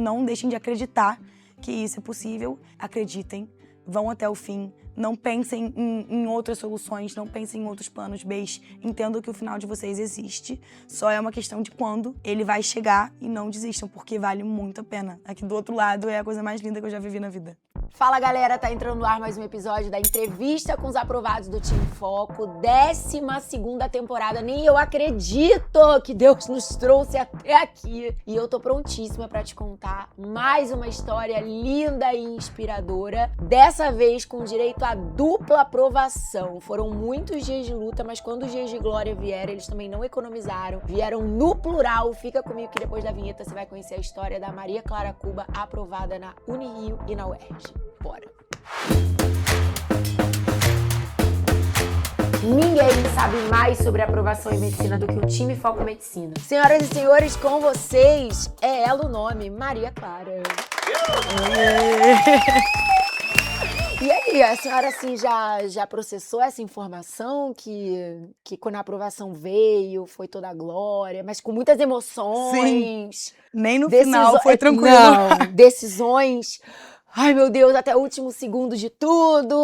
não deixem de acreditar que isso é possível. Acreditem, vão até o fim. Não pensem em outras soluções, não pensem em outros planos B. Entendam que o final de vocês existe. Só é uma questão de quando ele vai chegar e não desistam, porque vale muito a pena. Aqui do outro lado é a coisa mais linda que eu já vivi na vida. Fala, galera, tá entrando no ar mais um episódio da entrevista com os aprovados do Time Foco, 12ª temporada. Nem eu acredito que Deus nos trouxe até aqui. E eu tô prontíssima pra te contar mais uma história linda e inspiradora, dessa vez com direito à dupla aprovação. Foram muitos dias de luta, mas quando os dias de glória vieram, eles também não economizaram, vieram no plural. Fica comigo que depois da vinheta você vai conhecer a história da Maria Clara Cuba, aprovada na Unirio e na UERJ. Bora! Ninguém sabe mais sobre aprovação em medicina do que o Time Foco Medicina. Senhoras e senhores, com vocês, é ela o nome, Maria Clara. E aí, a senhora assim já processou essa informação que quando a aprovação veio, foi toda a glória, mas com muitas emoções. Sim. Nem no final foi tranquilo. Não, decisões. Ai, meu Deus, até o último segundo de tudo.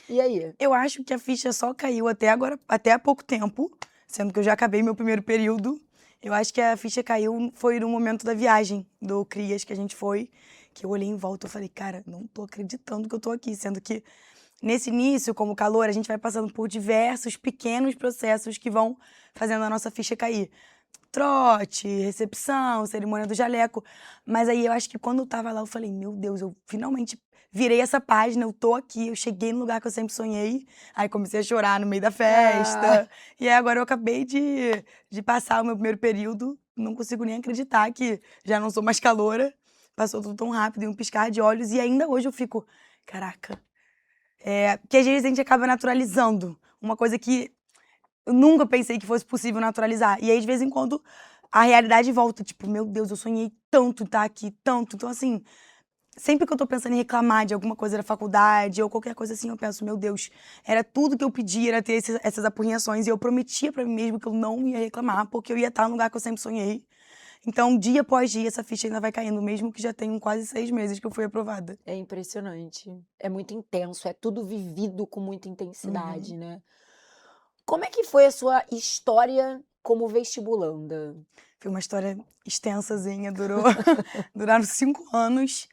E aí? Eu acho que a ficha só caiu até agora, até há pouco tempo, sendo que eu já acabei meu primeiro período. Eu acho que a ficha caiu foi no momento da viagem do CRIAS que a gente foi, que eu olhei em volta e falei, cara, não tô acreditando que eu tô aqui, sendo que nesse início, como calor, a gente vai passando por diversos pequenos processos que vão fazendo a nossa ficha cair. Trote, recepção, cerimônia do jaleco. Mas aí eu acho que quando eu tava lá, eu falei, meu Deus, eu finalmente virei essa página, eu tô aqui, eu cheguei no lugar que eu sempre sonhei. Aí comecei a chorar no meio da festa. E aí agora eu acabei de passar o meu primeiro período, não consigo nem acreditar que já não sou mais caloura. Passou tudo tão rápido, em um piscar de olhos. E ainda hoje eu fico, caraca. Porque às vezes a gente acaba naturalizando uma coisa que eu nunca pensei que fosse possível naturalizar. E aí, de vez em quando, a realidade volta. Tipo, meu Deus, eu sonhei tanto estar aqui, tanto. Então, assim, sempre que eu tô pensando em reclamar de alguma coisa da faculdade ou qualquer coisa assim, eu penso, meu Deus, era tudo que eu pedia, era ter essas apurrinhações. E eu prometia pra mim mesmo que eu não ia reclamar, porque eu ia estar no lugar que eu sempre sonhei. Então, dia após dia, essa ficha ainda vai caindo, mesmo que já tenham quase 6 meses que eu fui aprovada. É impressionante. É muito intenso, é tudo vivido com muita intensidade, né? Como é que foi a sua história como vestibulanda? Foi uma história extensazinha, duraram 5 anos.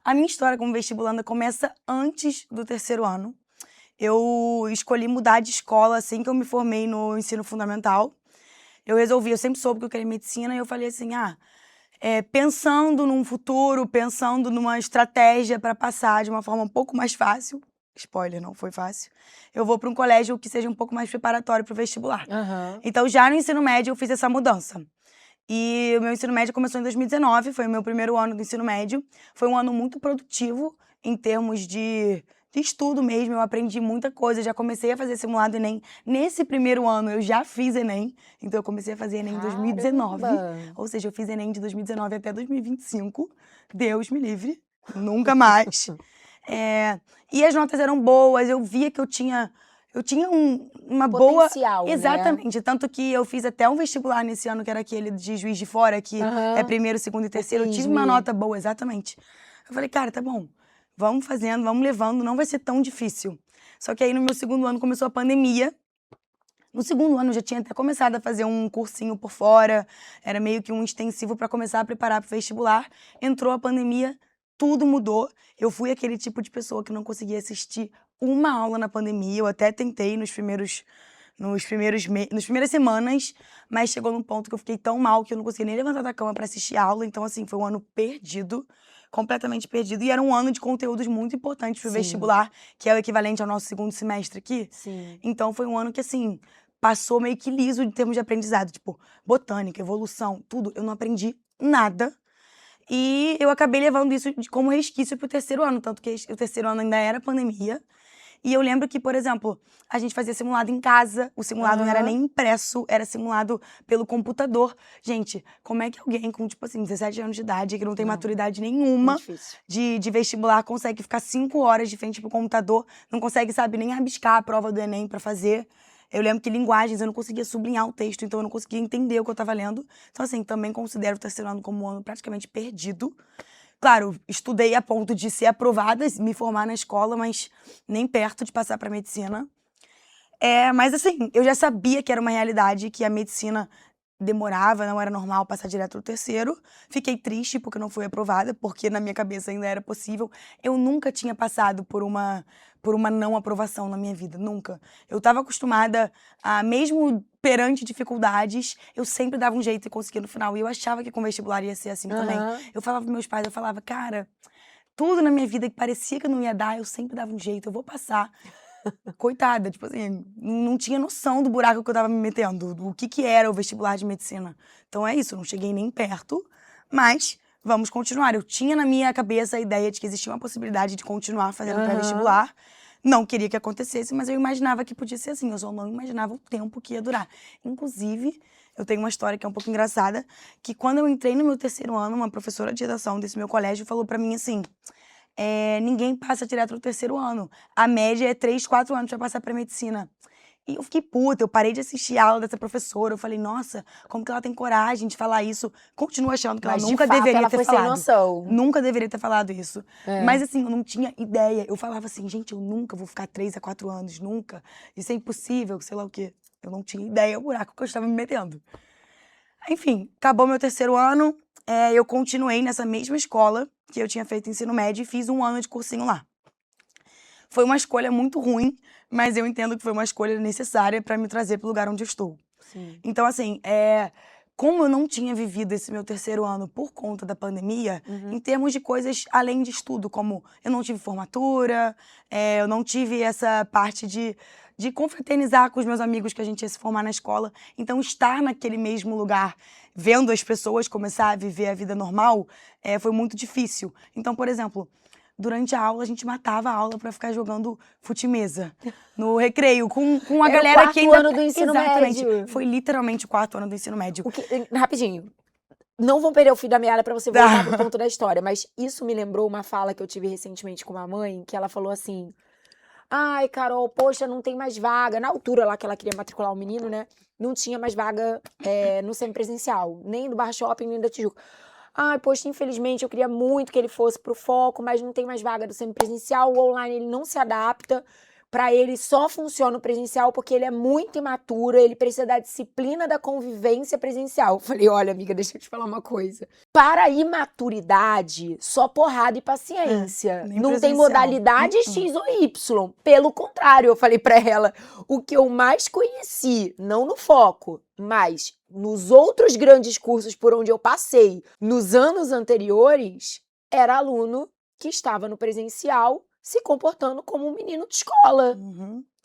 A minha história como vestibulanda começa antes do 3º ano. Eu escolhi mudar de escola assim que eu me formei no ensino fundamental. Eu sempre soube que eu queria medicina e eu falei assim, pensando num futuro, pensando numa estratégia para passar de uma forma um pouco mais fácil, spoiler, não foi fácil, eu vou para um colégio que seja um pouco mais preparatório para o vestibular. Então, já no ensino médio, eu fiz essa mudança. E o meu ensino médio começou em 2019, foi o meu primeiro ano do ensino médio. Foi um ano muito produtivo em termos de estudo mesmo, eu aprendi muita coisa, já comecei a fazer simulado Enem. Nesse primeiro ano, eu já fiz Enem, então eu comecei a fazer Enem em 2019. Ou seja, eu fiz Enem de 2019 até 2025. Deus me livre, nunca mais. E as notas eram boas, eu via que eu tinha uma boa... Potencial, Exatamente, tanto que eu fiz até um vestibular nesse ano, que era aquele de Juiz de Fora, que é primeiro, segundo e terceiro, eu tive uma nota boa, exatamente. Eu falei, cara, tá bom, vamos fazendo, vamos levando, não vai ser tão difícil. Só que aí no meu segundo ano começou a pandemia. No segundo ano eu já tinha até começado a fazer um cursinho por fora, era meio que um extensivo para começar a preparar para o vestibular. Entrou a pandemia, tudo mudou. Eu fui aquele tipo de pessoa que não conseguia assistir uma aula na pandemia. Eu até tentei nas primeiras semanas, mas chegou num ponto que eu fiquei tão mal que eu não conseguia nem levantar da cama para assistir aula. Então, assim, foi um ano perdido, completamente perdido. E era um ano de conteúdos muito importantes pro vestibular, que é o equivalente ao nosso segundo semestre aqui. Então, foi um ano que, assim, passou meio que liso em termos de aprendizado. Tipo, botânica, evolução, tudo. Eu não aprendi nada. E eu acabei levando isso como resquício pro 3º ano, tanto que o 3º ano ainda era pandemia. E eu lembro que, por exemplo, a gente fazia simulado em casa, o simulado não era nem impresso, era simulado pelo computador. Gente, como é que alguém com, tipo assim, 17 anos de idade, que não tem maturidade nenhuma de vestibular, consegue ficar 5 horas de frente pro computador, não consegue, sabe, nem rabiscar a prova do Enem pra fazer? Eu lembro que linguagens, eu não conseguia sublinhar o texto, então eu não conseguia entender o que eu estava lendo. Então, assim, também considero o terceiro ano como um ano praticamente perdido. Claro, estudei a ponto de ser aprovada, me formar na escola, mas nem perto de passar para medicina. Mas assim, eu já sabia que era uma realidade, que a medicina demorava, não era normal passar direto no terceiro. Fiquei triste porque não fui aprovada, porque na minha cabeça ainda era possível. Eu nunca tinha passado por uma não aprovação na minha vida, nunca. Eu estava acostumada a, mesmo perante dificuldades, eu sempre dava um jeito e conseguia no final. E eu achava que com vestibular ia ser assim também. Eu falava pros meus pais, eu falava, cara, tudo na minha vida que parecia que eu não ia dar, eu sempre dava um jeito, eu vou passar. Coitada, tipo assim, não tinha noção do buraco que eu tava me metendo, do que era o vestibular de medicina. Então é isso, eu não cheguei nem perto, mas vamos continuar. Eu tinha na minha cabeça a ideia de que existia uma possibilidade de continuar fazendo pré-vestibular. Não queria que acontecesse, mas eu imaginava que podia ser assim, eu só não imaginava o tempo que ia durar. Inclusive, eu tenho uma história que é um pouco engraçada, que quando eu entrei no meu terceiro ano, uma professora de redação desse meu colégio falou pra mim assim, ninguém passa direto no terceiro ano. A média é 3, 4 anos pra passar pra medicina. E eu fiquei puta, eu parei de assistir a aula dessa professora, eu falei, nossa, como que ela tem coragem de falar isso? Continuo achando que Mas, ela de nunca fato, deveria ela ter foi falado. sem noção. Nunca deveria ter falado isso. Mas assim, eu não tinha ideia. Eu falava assim, gente, eu nunca vou ficar 3 a 4 anos, nunca. Isso é impossível, sei lá o quê. Eu não tinha ideia do buraco que eu estava me metendo. Enfim, acabou meu terceiro ano, eu continuei nessa mesma escola que eu tinha feito ensino médio e fiz 1 ano de cursinho lá. Foi uma escolha muito ruim, mas eu entendo que foi uma escolha necessária para me trazer para o lugar onde eu estou. Sim. Então, assim, como eu não tinha vivido esse meu terceiro ano por conta da pandemia, em termos de coisas além de estudo, como eu não tive formatura, eu não tive essa parte de confraternizar com os meus amigos que a gente ia se formar na escola. Então, estar naquele mesmo lugar, vendo as pessoas começar a viver a vida normal, foi muito difícil. Então, por exemplo, durante a aula, a gente matava a aula pra ficar jogando fute-mesa no recreio, com a Era galera o que quarto ainda... ano do ensino Exatamente. médio. Foi literalmente o 4º ano do ensino médio. Rapidinho. Não vou perder o fio da meada pra você voltar pro ponto da história, mas isso me lembrou uma fala que eu tive recentemente com uma mãe, que ela falou assim, ai, Carol, poxa, não tem mais vaga. Na altura lá que ela queria matricular o menino, né, não tinha mais vaga no semipresencial, nem do Barra Shopping, nem da Tijuca. Ai, poxa, infelizmente eu queria muito que ele fosse pro foco, mas não tem mais vaga do semipresencial, o online ele não se adapta, pra ele só funciona o presencial porque ele é muito imaturo, ele precisa da disciplina da convivência presencial. Eu falei, olha, amiga, deixa eu te falar uma coisa. Para a imaturidade, só porrada e paciência. nem Não tem presencial. modalidade X ou Y. Pelo contrário, eu falei pra ela, o que eu mais conheci, não no foco, mas nos outros grandes cursos por onde eu passei nos anos anteriores, era aluno que estava no presencial se comportando como um menino de escola.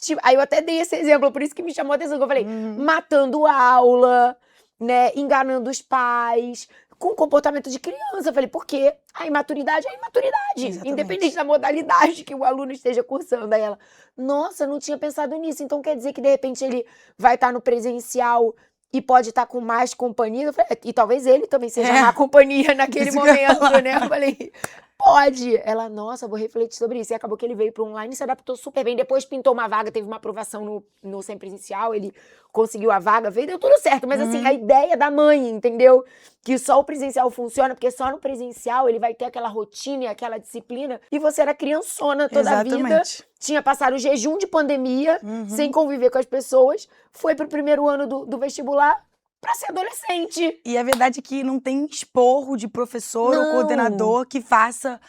Tipo, aí eu até dei esse exemplo, por isso que me chamou a atenção, que eu falei, matando aula, né, enganando os pais, com comportamento de criança. Eu falei, porque a imaturidade é a imaturidade, Exatamente. independente da modalidade que o aluno esteja cursando. Aí ela, nossa, não tinha pensado nisso, então quer dizer que de repente ele vai estar no presencial e pode estar com mais companhia? Eu falei, e talvez ele também seja má companhia naquele Isso que eu ia momento, falar. né? Eu falei, pode. Ela, nossa, vou refletir sobre isso. E acabou que ele veio para online e se adaptou super bem. Depois pintou uma vaga, teve uma aprovação no semipresencial, ele conseguiu a vaga, veio, deu tudo certo. Mas assim, a ideia da mãe, entendeu? Que só o presencial funciona, porque só no presencial ele vai ter aquela rotina e aquela disciplina. E você era criançona toda a vida. Exatamente. Tinha passado o jejum de pandemia, sem conviver com as pessoas. Foi pro primeiro ano do vestibular pra ser adolescente. E a verdade é que não tem esporro de professor ou Não. coordenador que faça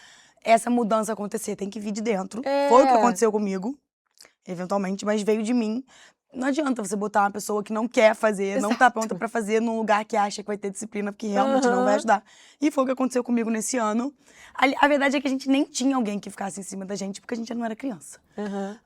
essa mudança acontecer. Tem que vir de dentro. Foi o que aconteceu comigo, eventualmente, mas veio de mim. Não adianta você botar uma pessoa que não quer fazer, não tá pronta pra fazer num lugar que acha que vai ter disciplina, porque realmente não vai ajudar. E foi o que aconteceu comigo nesse ano. A verdade é que a gente nem tinha alguém que ficasse em cima da gente, porque a gente já não era criança.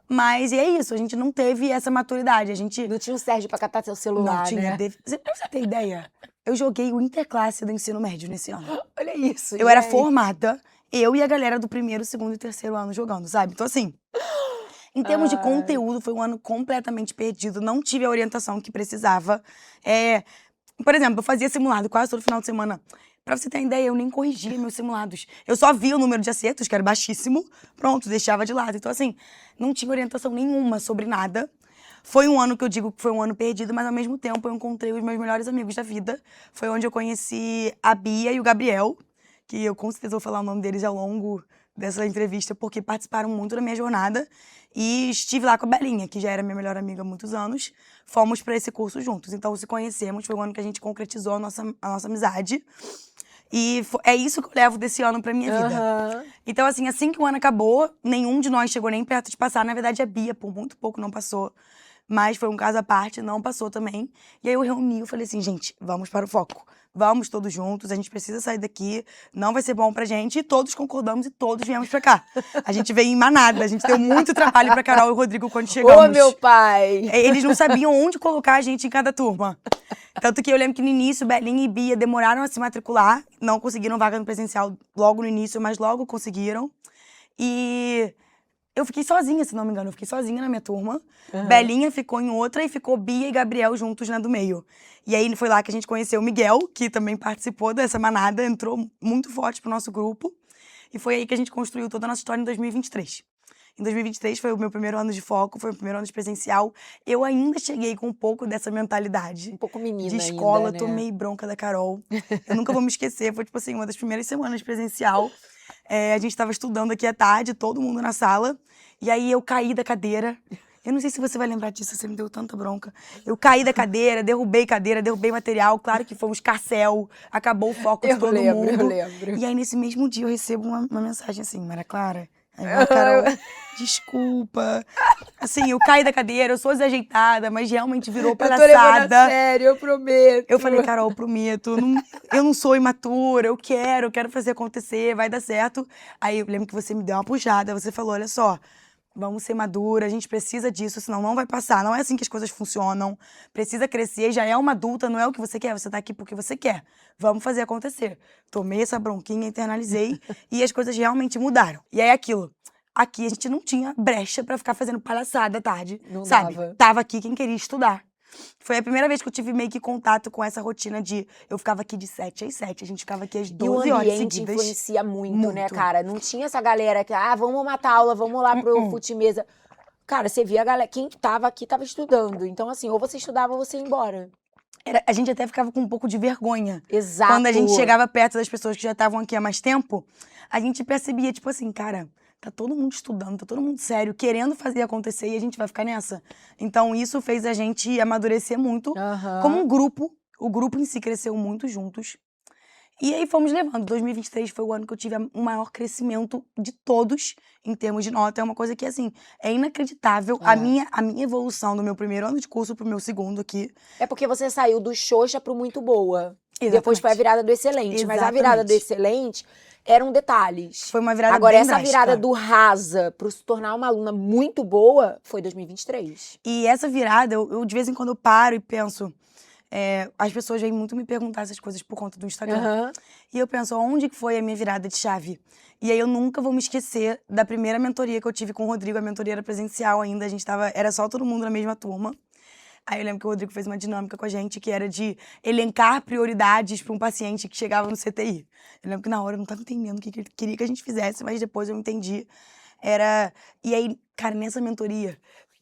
Mas, e é isso, a gente não teve essa maturidade. A gente Não tinha o Sérgio pra catar seu celular, não tinha. né? Pra você ter ideia, eu joguei o interclasse do ensino médio nesse ano. Olha isso, Eu era gente. formada, eu e a galera do 1º, 2º e 3º ano jogando, sabe? Então, assim, em termos de conteúdo, foi um ano completamente perdido. Não tive a orientação que precisava. Por exemplo, eu fazia simulado quase todo final de semana. Pra você ter uma ideia, eu nem corrigia meus simulados. Eu só via o número de acertos, que era baixíssimo, pronto, deixava de lado. Então, assim, não tinha orientação nenhuma sobre nada. Foi um ano que eu digo que foi um ano perdido, mas ao mesmo tempo eu encontrei os meus melhores amigos da vida. Foi onde eu conheci a Bia e o Gabriel, que eu com certeza vou falar o nome deles ao longo dessa entrevista, porque participaram muito da minha jornada. E estive lá com a Belinha, que já era minha melhor amiga há muitos anos. Fomos para esse curso juntos. Então, se conhecemos, foi o ano que a gente concretizou a nossa amizade. E é isso que eu levo desse ano pra minha vida. Então, assim que o ano acabou, nenhum de nós chegou nem perto de passar. Na verdade, a Bia, por muito pouco, não passou. Mas foi um caso à parte, não passou também. E aí eu reuni, eu falei assim, gente, vamos para o foco. Vamos todos juntos, a gente precisa sair daqui, não vai ser bom pra gente. E todos concordamos e todos viemos pra cá. A gente veio em manada, a gente deu muito trabalho pra Carol e o Rodrigo quando chegamos. Ô, meu pai! Eles não sabiam onde colocar a gente em cada turma. Tanto que eu lembro que no início, Belinha e Bia demoraram a se matricular, não conseguiram vaga no presencial logo no início, mas logo conseguiram. E eu fiquei sozinha, se não me engano, eu fiquei sozinha na minha turma. Belinha ficou em outra e ficou Bia e Gabriel juntos na do meio. E aí foi lá que a gente conheceu o Miguel, que também participou dessa manada, entrou muito forte pro nosso grupo. E foi aí que a gente construiu toda a nossa história em 2023. Em 2023 foi o meu primeiro ano de foco, foi o primeiro ano de presencial. Eu ainda cheguei com um pouco dessa mentalidade. Um pouco menina de escola, ainda, né? tomei bronca da Carol. Eu nunca vou me esquecer, foi tipo assim, uma das primeiras semanas de presencial. A gente tava estudando aqui à tarde, todo mundo na sala. E aí eu caí da cadeira. Eu não sei se você vai lembrar disso, você me deu tanta bronca. Eu caí da cadeira, derrubei material. Claro que foi um escarcéu, acabou o foco de todo mundo. Eu lembro. E aí nesse mesmo dia eu recebo uma mensagem assim, Maria Clara... Aí, Carol, desculpa. Assim, eu caí da cadeira, eu sou desajeitada, mas realmente virou palhaçada. Eu tô levando a sério, eu prometo. Eu falei, Carol, prometo, eu não sou imatura, eu quero fazer acontecer, vai dar certo. Aí eu lembro que você me deu uma puxada, você falou, olha só, vamos ser madura, a gente precisa disso, senão não vai passar. Não é assim que as coisas funcionam. Precisa crescer, já é uma adulta, não é o que você quer, você tá aqui porque você quer. Vamos fazer acontecer. Tomei essa bronquinha, internalizei e as coisas realmente mudaram. E aí aquilo, aqui a gente não tinha brecha pra ficar fazendo palhaçada à tarde, não sabe? dava. Tava aqui quem queria estudar. Foi a primeira vez que eu tive meio que contato com essa rotina de... Eu ficava aqui de 7 às 7, a gente ficava aqui às 12 horas seguidas. E o ambiente influencia muito, né, cara? Não tinha essa galera que, vamos matar aula, vamos lá pro fute-mesa. Cara, você via a galera, quem tava aqui tava estudando. Então, assim, ou você estudava ou você ia embora. A gente até ficava com um pouco de vergonha. Exato. Quando a gente chegava perto das pessoas que já estavam aqui há mais tempo, a gente percebia, tipo assim, cara... Tá todo mundo estudando, tá todo mundo sério, querendo fazer acontecer e a gente vai ficar nessa. Então isso fez a gente amadurecer muito como um grupo. O grupo em si cresceu muito juntos. E aí fomos levando. 2023 foi o ano que eu tive o maior crescimento de todos em termos de nota. É uma coisa que, assim, é inacreditável. A minha evolução do meu primeiro ano de curso pro meu segundo aqui. É porque você saiu do xoxa pro muito boa. Exatamente. Depois foi a virada do excelente. Mas a virada do excelente eram detalhes. Foi uma virada Agora, bem essa drástica. virada do rasa pro se tornar uma aluna muito boa foi 2023. E essa virada, eu de vez em quando eu paro e penso... as pessoas vêm muito me perguntar essas coisas por conta do Instagram. E eu penso, onde que foi a minha virada de chave? E aí eu nunca vou me esquecer da primeira mentoria que eu tive com o Rodrigo. A mentoria era presencial ainda, era só todo mundo na mesma turma. Aí eu lembro que o Rodrigo fez uma dinâmica com a gente que era de elencar prioridades para um paciente que chegava no CTI. Eu lembro que na hora eu não estava entendendo o que ele queria que a gente fizesse, mas depois eu entendi. E aí, cara, nessa mentoria,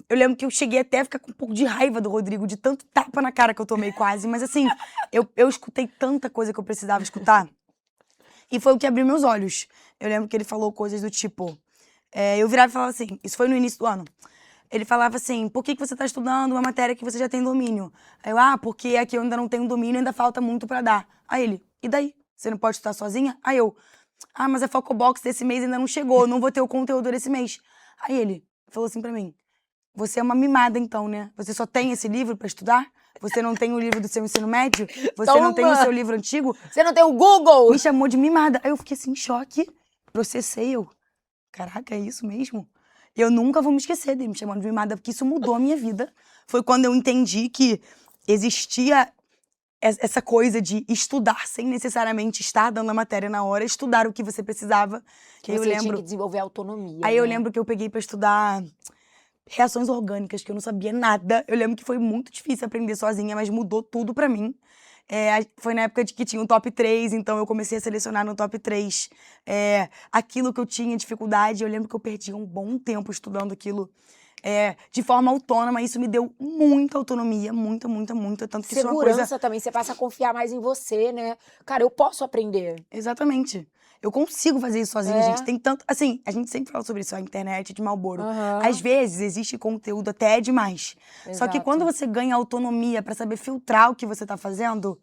eu lembro que eu cheguei até a ficar com um pouco de raiva do Rodrigo, de tanto tapa na cara que eu tomei quase. Mas assim, eu escutei tanta coisa que eu precisava escutar. E foi o que abriu meus olhos. Eu lembro que ele falou coisas do tipo... eu virava e falava assim, isso foi no início do ano. Ele falava assim, por que você está estudando uma matéria que você já tem domínio? Aí eu, porque aqui eu ainda não tenho domínio, ainda falta muito para dar. Aí ele, e daí? Você não pode estudar sozinha? Aí eu, mas a Focobox desse mês ainda não chegou, não vou ter o conteúdo desse mês. Aí ele falou assim pra mim, você é uma mimada então, né? Você só tem esse livro para estudar? Você não tem o livro do seu ensino médio? Você não tem o seu livro antigo? Você não tem o Google? Me chamou de mimada. Aí eu fiquei assim, em choque, processei eu. Caraca, é isso mesmo? Eu nunca vou me esquecer dele me chamando de mimada, porque isso mudou a minha vida. Foi quando eu entendi que existia essa coisa de estudar sem necessariamente estar dando a matéria na hora, estudar o que você precisava. Que você tinha que desenvolver autonomia. Aí eu lembro que eu peguei pra estudar reações orgânicas, que eu não sabia nada. Eu lembro que foi muito difícil aprender sozinha, mas mudou tudo pra mim. Foi na época de que tinha um top 3, então eu comecei a selecionar no top 3 aquilo que eu tinha dificuldade. Eu lembro que eu perdi um bom tempo estudando aquilo. de forma autônoma. Isso me deu muita autonomia, muita, muita, muita. Tanto que isso é uma coisa... Segurança também, você passa a confiar mais em você, né? Cara, eu posso aprender. Exatamente. Eu consigo fazer isso sozinha, É. gente. Tem tanto... Assim, a gente sempre fala sobre isso, a internet de Marlboro. Aham. Às vezes, existe conteúdo até demais. Só que Exato. quando você ganha autonomia pra saber filtrar o que você tá fazendo...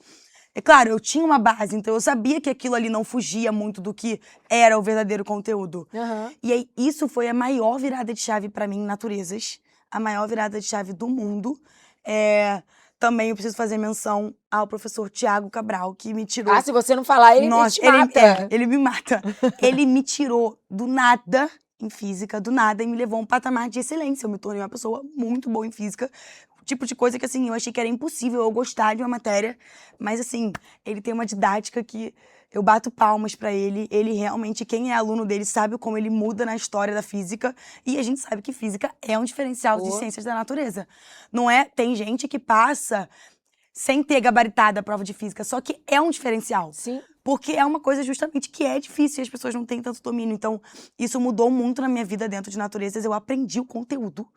É claro, eu tinha uma base, então eu sabia que aquilo ali não fugia muito do que era o verdadeiro conteúdo. Aham. E aí, isso foi a maior virada de chave pra mim em Naturezas. A maior virada de chave do mundo. Também eu preciso fazer menção ao professor Tiago Cabral, que me tirou... Ah, se você não falar, ele Nossa, te mata. ele me mata. Ele me tirou do nada em física, do nada, e me levou a um patamar de excelência. Eu me tornei uma pessoa muito boa em física. O tipo de coisa que, assim, eu achei que era impossível eu gostar de uma matéria. Mas, assim, ele tem uma didática que eu bato palmas pra ele. Ele realmente, quem é aluno dele, sabe como ele muda na história da física. E a gente sabe que física é um diferencial de ciências da natureza. Não é? Tem gente que passa sem ter gabaritado a prova de física, só que é um diferencial. Sim. Porque é uma coisa justamente que é difícil e as pessoas não têm tanto domínio. Então, isso mudou muito na minha vida dentro de Naturezas. Eu aprendi o conteúdo.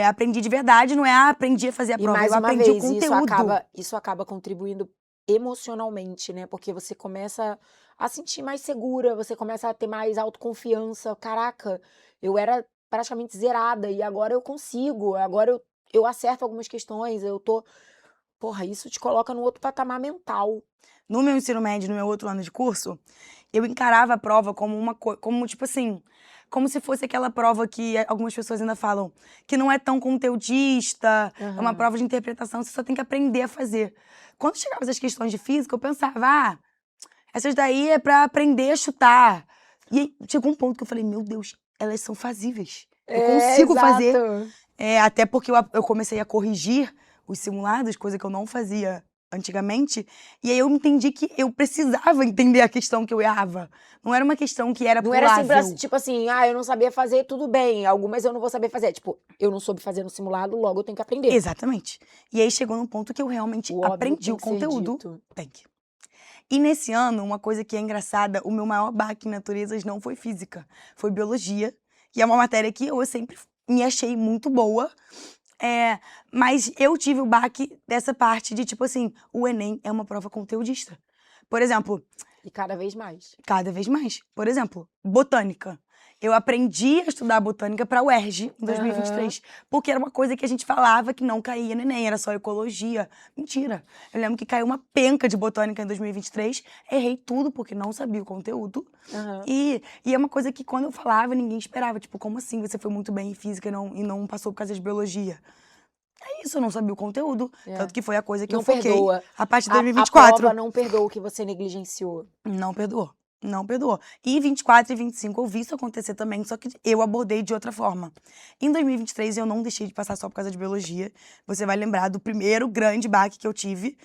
Aprendi de verdade, não é aprendi a fazer a E prova, mais eu uma aprendi vez, o conteúdo. isso acaba contribuindo emocionalmente, né? Porque você começa a sentir mais segura, você começa a ter mais autoconfiança. Caraca, eu era praticamente zerada e agora eu consigo, agora eu acerto algumas questões, eu tô... Porra, isso te coloca num outro patamar mental. No meu ensino médio, no meu outro ano de curso, eu encarava a prova como uma coisa, como tipo assim, como se fosse aquela prova que algumas pessoas ainda falam, que não é tão conteudista, é uma prova de interpretação, você só tem que aprender a fazer. Quando chegava essas questões de física, eu pensava, essas daí é pra aprender a chutar. E aí, chegou um ponto que eu falei, meu Deus, elas são fazíveis. Eu consigo fazer. Até porque eu comecei a corrigir os simulados, coisa que eu não fazia antigamente, e aí eu entendi que eu precisava entender a questão que eu errava. Não era uma questão que era Não pulável. era sempre assim, tipo assim, eu não sabia fazer, tudo bem. Algumas eu não vou saber fazer. Tipo, eu não soube fazer no simulado, logo eu tenho que aprender. Exatamente. E aí chegou num ponto que eu realmente O óbvio aprendi tem o que ser conteúdo. dito. Tem que. E nesse ano, uma coisa que é engraçada, o meu maior baque em Naturezas não foi física, foi biologia. E é uma matéria que eu sempre me achei muito boa. Mas eu tive o baque dessa parte de, tipo assim, o Enem é uma prova conteudista. Por exemplo... E cada vez mais. Cada vez mais. Por exemplo, botânica. Eu aprendi a estudar botânica para a UERJ em 2023. Porque era uma coisa que a gente falava que não caía no Enem, era só ecologia. Mentira. Eu lembro que caiu uma penca de botânica em 2023. Errei tudo porque não sabia o conteúdo. E é uma coisa que quando eu falava, ninguém esperava. Tipo, como assim você foi muito bem em física e não passou por causa de biologia? É isso, eu não sabia o conteúdo. Tanto que foi a coisa que Não eu foquei perdoa. a partir de A 2024. prova não perdoa o que você negligenciou. Não perdoou. Não perdoou. E 24 e 25 eu vi isso acontecer também, só que eu abordei de outra forma. Em 2023 eu não deixei de passar só por causa de biologia. Você vai lembrar do primeiro grande baque que eu tive.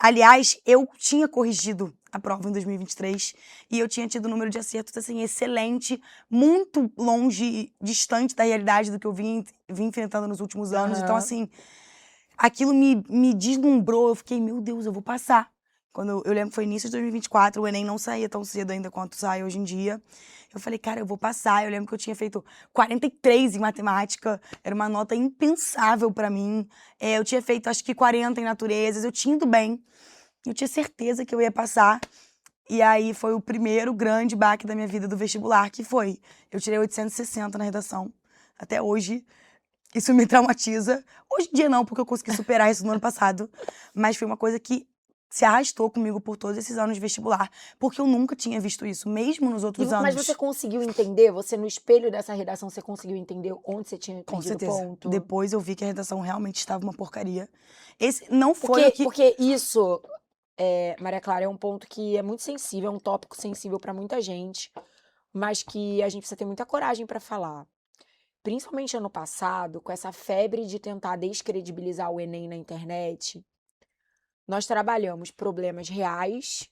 Aliás, eu tinha corrigido a prova em 2023 e eu tinha tido um número de acertos assim excelente, muito longe, distante da realidade do que eu vim enfrentando nos últimos anos. Então assim, aquilo me deslumbrou, eu fiquei, meu Deus, eu vou passar. Quando eu lembro que foi início de 2024, o Enem não saía tão cedo ainda quanto sai hoje em dia. Eu falei, cara, eu vou passar. Eu lembro que eu tinha feito 43 em matemática, era uma nota impensável pra mim. Eu tinha feito, acho que 40 em naturezas, eu tinha ido bem. Eu tinha certeza que eu ia passar. E aí foi o primeiro grande baque da minha vida do vestibular, que foi, eu tirei 860 na redação. Até hoje, isso me traumatiza. Hoje em dia não, porque eu consegui superar isso no ano passado. Mas foi uma coisa que se arrastou comigo por todos esses anos de vestibular, porque eu nunca tinha visto isso, mesmo nos outros anos. Mas você conseguiu entender? Você, no espelho dessa redação, você conseguiu entender onde você tinha Com perdido certeza. ponto? Depois eu vi que a redação realmente estava uma porcaria. Esse não foi o que... Porque isso, Maria Clara, é um ponto que é muito sensível, é um tópico sensível pra muita gente, mas que a gente precisa ter muita coragem pra falar. Principalmente ano passado, com essa febre de tentar descredibilizar o Enem na internet, nós trabalhamos problemas reais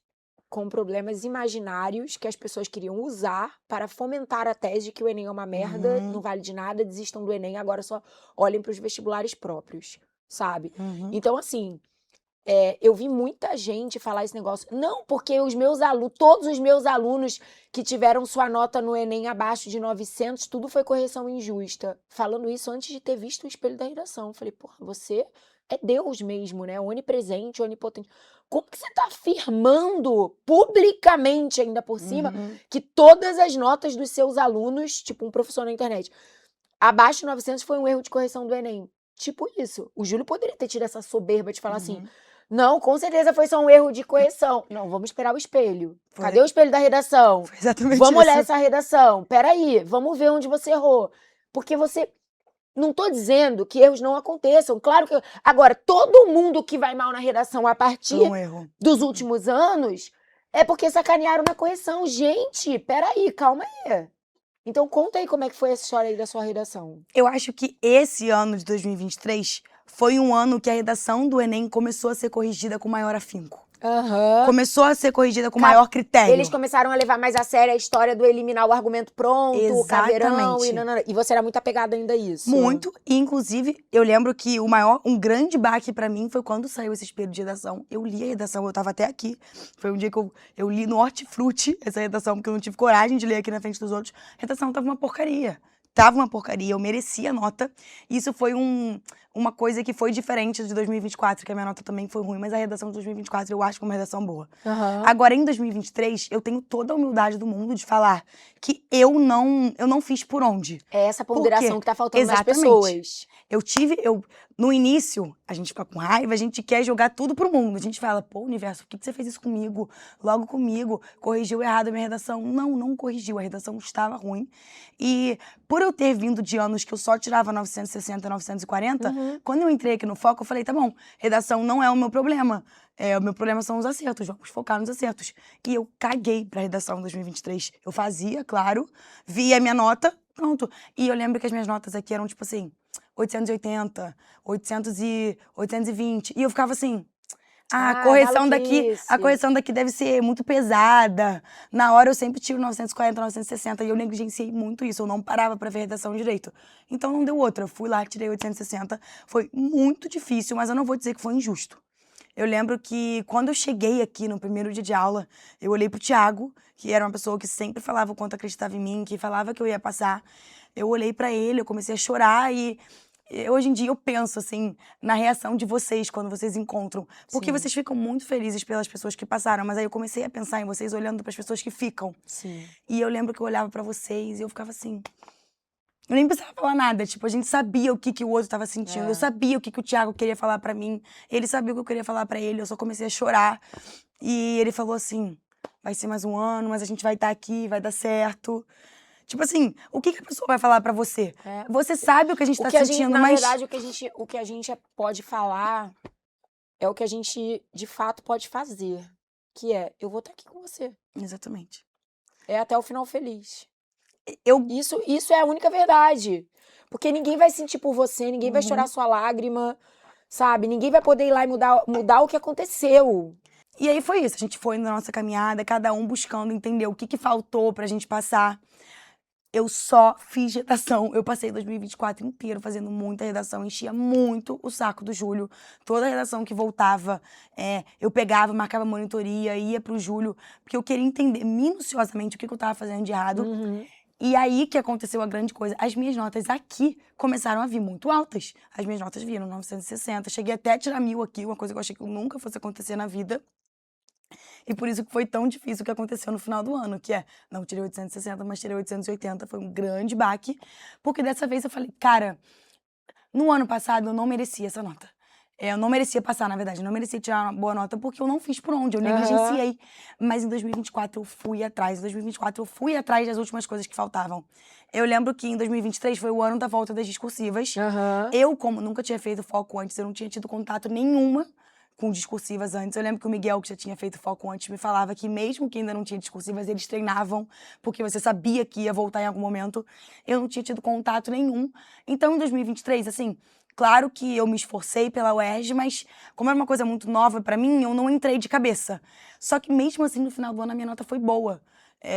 com problemas imaginários que as pessoas queriam usar para fomentar a tese de que o Enem é uma merda, não vale de nada, desistam do Enem, agora só olhem para os vestibulares próprios, sabe? Então, assim, eu vi muita gente falar esse negócio. Não, porque todos os meus alunos que tiveram sua nota no Enem abaixo de 900, tudo foi correção injusta. Falando isso antes de ter visto o espelho da redação. Eu falei, porra, você é Deus mesmo, né? Onipresente, onipotente. Como que você tá afirmando publicamente, ainda por cima, que todas as notas dos seus alunos, tipo um professor na internet, abaixo de 900 foi um erro de correção do Enem? Tipo isso. O Júlio poderia ter tido essa soberba de falar assim, não, com certeza foi só um erro de correção. Não, vamos esperar o espelho. Cadê o espelho da redação? Foi exatamente vamos isso. olhar essa redação. Peraí, vamos ver onde você errou. Porque você... Não tô dizendo que erros não aconteçam. Claro que... Agora, todo mundo que vai mal na redação a partir dos últimos anos é porque sacanearam na correção. Gente, peraí, calma aí. Então, conta aí como é que foi essa história aí da sua redação. Eu acho que esse ano de 2023 foi um ano que a redação do Enem começou a ser corrigida com maior afinco. Começou a ser corrigida com maior critério. Eles começaram a levar mais a sério a história do eliminar o argumento pronto, o caveirão e você era muito apegada ainda a isso. Muito, e inclusive eu lembro que um grande baque pra mim foi quando saiu esse espelho de redação. Eu li a redação, eu tava até aqui. Foi um dia que eu li no Hortifruti essa redação, porque eu não tive coragem de ler aqui na frente dos outros. A redação tava uma porcaria. Eu merecia a nota. Isso foi uma coisa que foi diferente de 2024, que a minha nota também foi ruim, mas a redação de 2024 eu acho que é uma redação boa. Agora, em 2023, eu tenho toda a humildade do mundo de falar que eu não fiz por onde. É essa ponderação que tá faltando nas pessoas. No início, a gente fica com raiva, a gente quer jogar tudo pro mundo. A gente fala, pô, universo, por que você fez isso comigo? Logo comigo, corrigiu errado a minha redação. Não corrigiu, a redação estava ruim. E por eu ter vindo de anos que eu só tirava 960, 940, quando eu entrei aqui no Foco, eu falei, tá bom, redação não é o meu problema. O meu problema são os acertos, vamos focar nos acertos. E eu caguei pra redação em 2023. Eu fazia, claro, via a minha nota, pronto. E eu lembro que as minhas notas aqui eram tipo assim, 880, 820. E eu ficava assim, a correção daqui deve ser muito pesada. Na hora eu sempre tiro 940, 960 e eu negligenciei muito isso. Eu não parava pra ver a redação direito. Então não deu outra. Eu fui lá, tirei 860. Foi muito difícil, mas eu não vou dizer que foi injusto. Eu lembro que quando eu cheguei aqui no primeiro dia de aula, eu olhei pro Thiago, que era uma pessoa que sempre falava o quanto acreditava em mim, que falava que eu ia passar. Eu olhei pra ele, eu comecei a chorar e hoje em dia eu penso, assim, na reação de vocês quando vocês encontram. Porque vocês ficam muito felizes pelas pessoas que passaram, mas aí eu comecei a pensar em vocês olhando pras pessoas que ficam. E eu lembro que eu olhava pra vocês e eu ficava assim... Eu nem precisava falar nada, tipo, a gente sabia o que o outro tava sentindo, eu sabia o que o Thiago queria falar pra mim, ele sabia o que eu queria falar pra ele, eu só comecei a chorar. E ele falou assim, vai ser mais um ano, mas a gente vai estar aqui, vai dar certo. Tipo assim, o que a pessoa vai falar pra você? Você sabe o que a gente tá sentindo, na mas... verdade, o que a gente pode falar é o que a gente, de fato, pode fazer. Que é, eu vou estar aqui com você. Exatamente. É até o final feliz. Isso é a única verdade. Porque ninguém vai sentir por você, ninguém vai chorar sua lágrima, sabe? Ninguém vai poder ir lá e mudar o que aconteceu. E aí foi isso, a gente foi na nossa caminhada, cada um buscando entender o que faltou pra gente passar. Eu só fiz redação. Eu passei 2024 inteiro fazendo muita redação, enchia muito o saco do Júlio. Toda redação que voltava, eu pegava, marcava monitoria, ia pro Júlio, porque eu queria entender minuciosamente o que eu tava fazendo de errado. E aí que aconteceu a grande coisa. As minhas notas aqui começaram a vir muito altas. As minhas notas viram 960. Cheguei até a tirar 1000 aqui, uma coisa que eu achei que nunca fosse acontecer na vida. E por isso que foi tão difícil o que aconteceu no final do ano, que não tirei 860, mas tirei 880. Foi um grande baque. Porque dessa vez eu falei, cara, no ano passado eu não merecia essa nota. Eu não merecia passar, na verdade. Eu não merecia tirar uma boa nota porque eu não fiz por onde. Eu negligenciei. Mas em 2024 eu fui atrás. Em 2024 eu fui atrás das últimas coisas que faltavam. Eu lembro que em 2023 foi o ano da volta das discursivas. Eu, como nunca tinha feito foco antes, eu não tinha tido contato nenhuma com discursivas antes. Eu lembro que o Miguel, que já tinha feito foco antes, me falava que mesmo que ainda não tinha discursivas, eles treinavam, porque você sabia que ia voltar em algum momento. Eu não tinha tido contato nenhum. Então, em 2023, assim... Claro que eu me esforcei pela UERJ, mas como era uma coisa muito nova pra mim, eu não entrei de cabeça. Só que mesmo assim, no final do ano, a minha nota foi boa.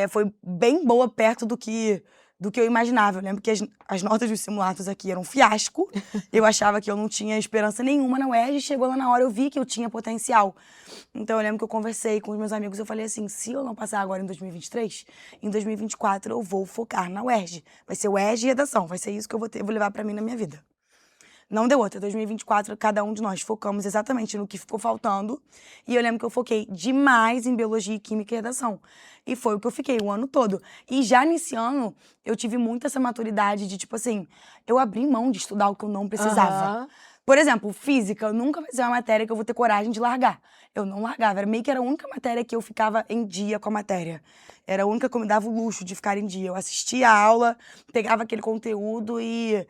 Foi bem boa, perto do que do que eu imaginava. Eu lembro que as notas dos simulados aqui eram um fiasco. Eu achava que eu não tinha esperança nenhuma na UERJ. Chegou lá na hora, eu vi que eu tinha potencial. Então eu lembro que eu conversei com os meus amigos, eu falei assim, se eu não passar agora em 2023, em 2024 eu vou focar na UERJ. Vai ser UERJ e redação, vai ser isso que eu vou levar pra mim na minha vida. Não deu outra. 2024, cada um de nós focamos exatamente no que ficou faltando. E eu lembro que eu foquei demais em biologia, química e redação. E foi o que eu fiquei o ano todo. E já nesse ano, eu tive muito essa maturidade de, tipo assim, eu abri mão de estudar o que eu não precisava. Por exemplo, física, nunca vai ser uma matéria que eu vou ter coragem de largar. Eu não largava, era meio que era a única matéria que eu ficava em dia com a matéria. Era a única que eu me dava o luxo de ficar em dia. Eu assistia a aula, pegava aquele conteúdo e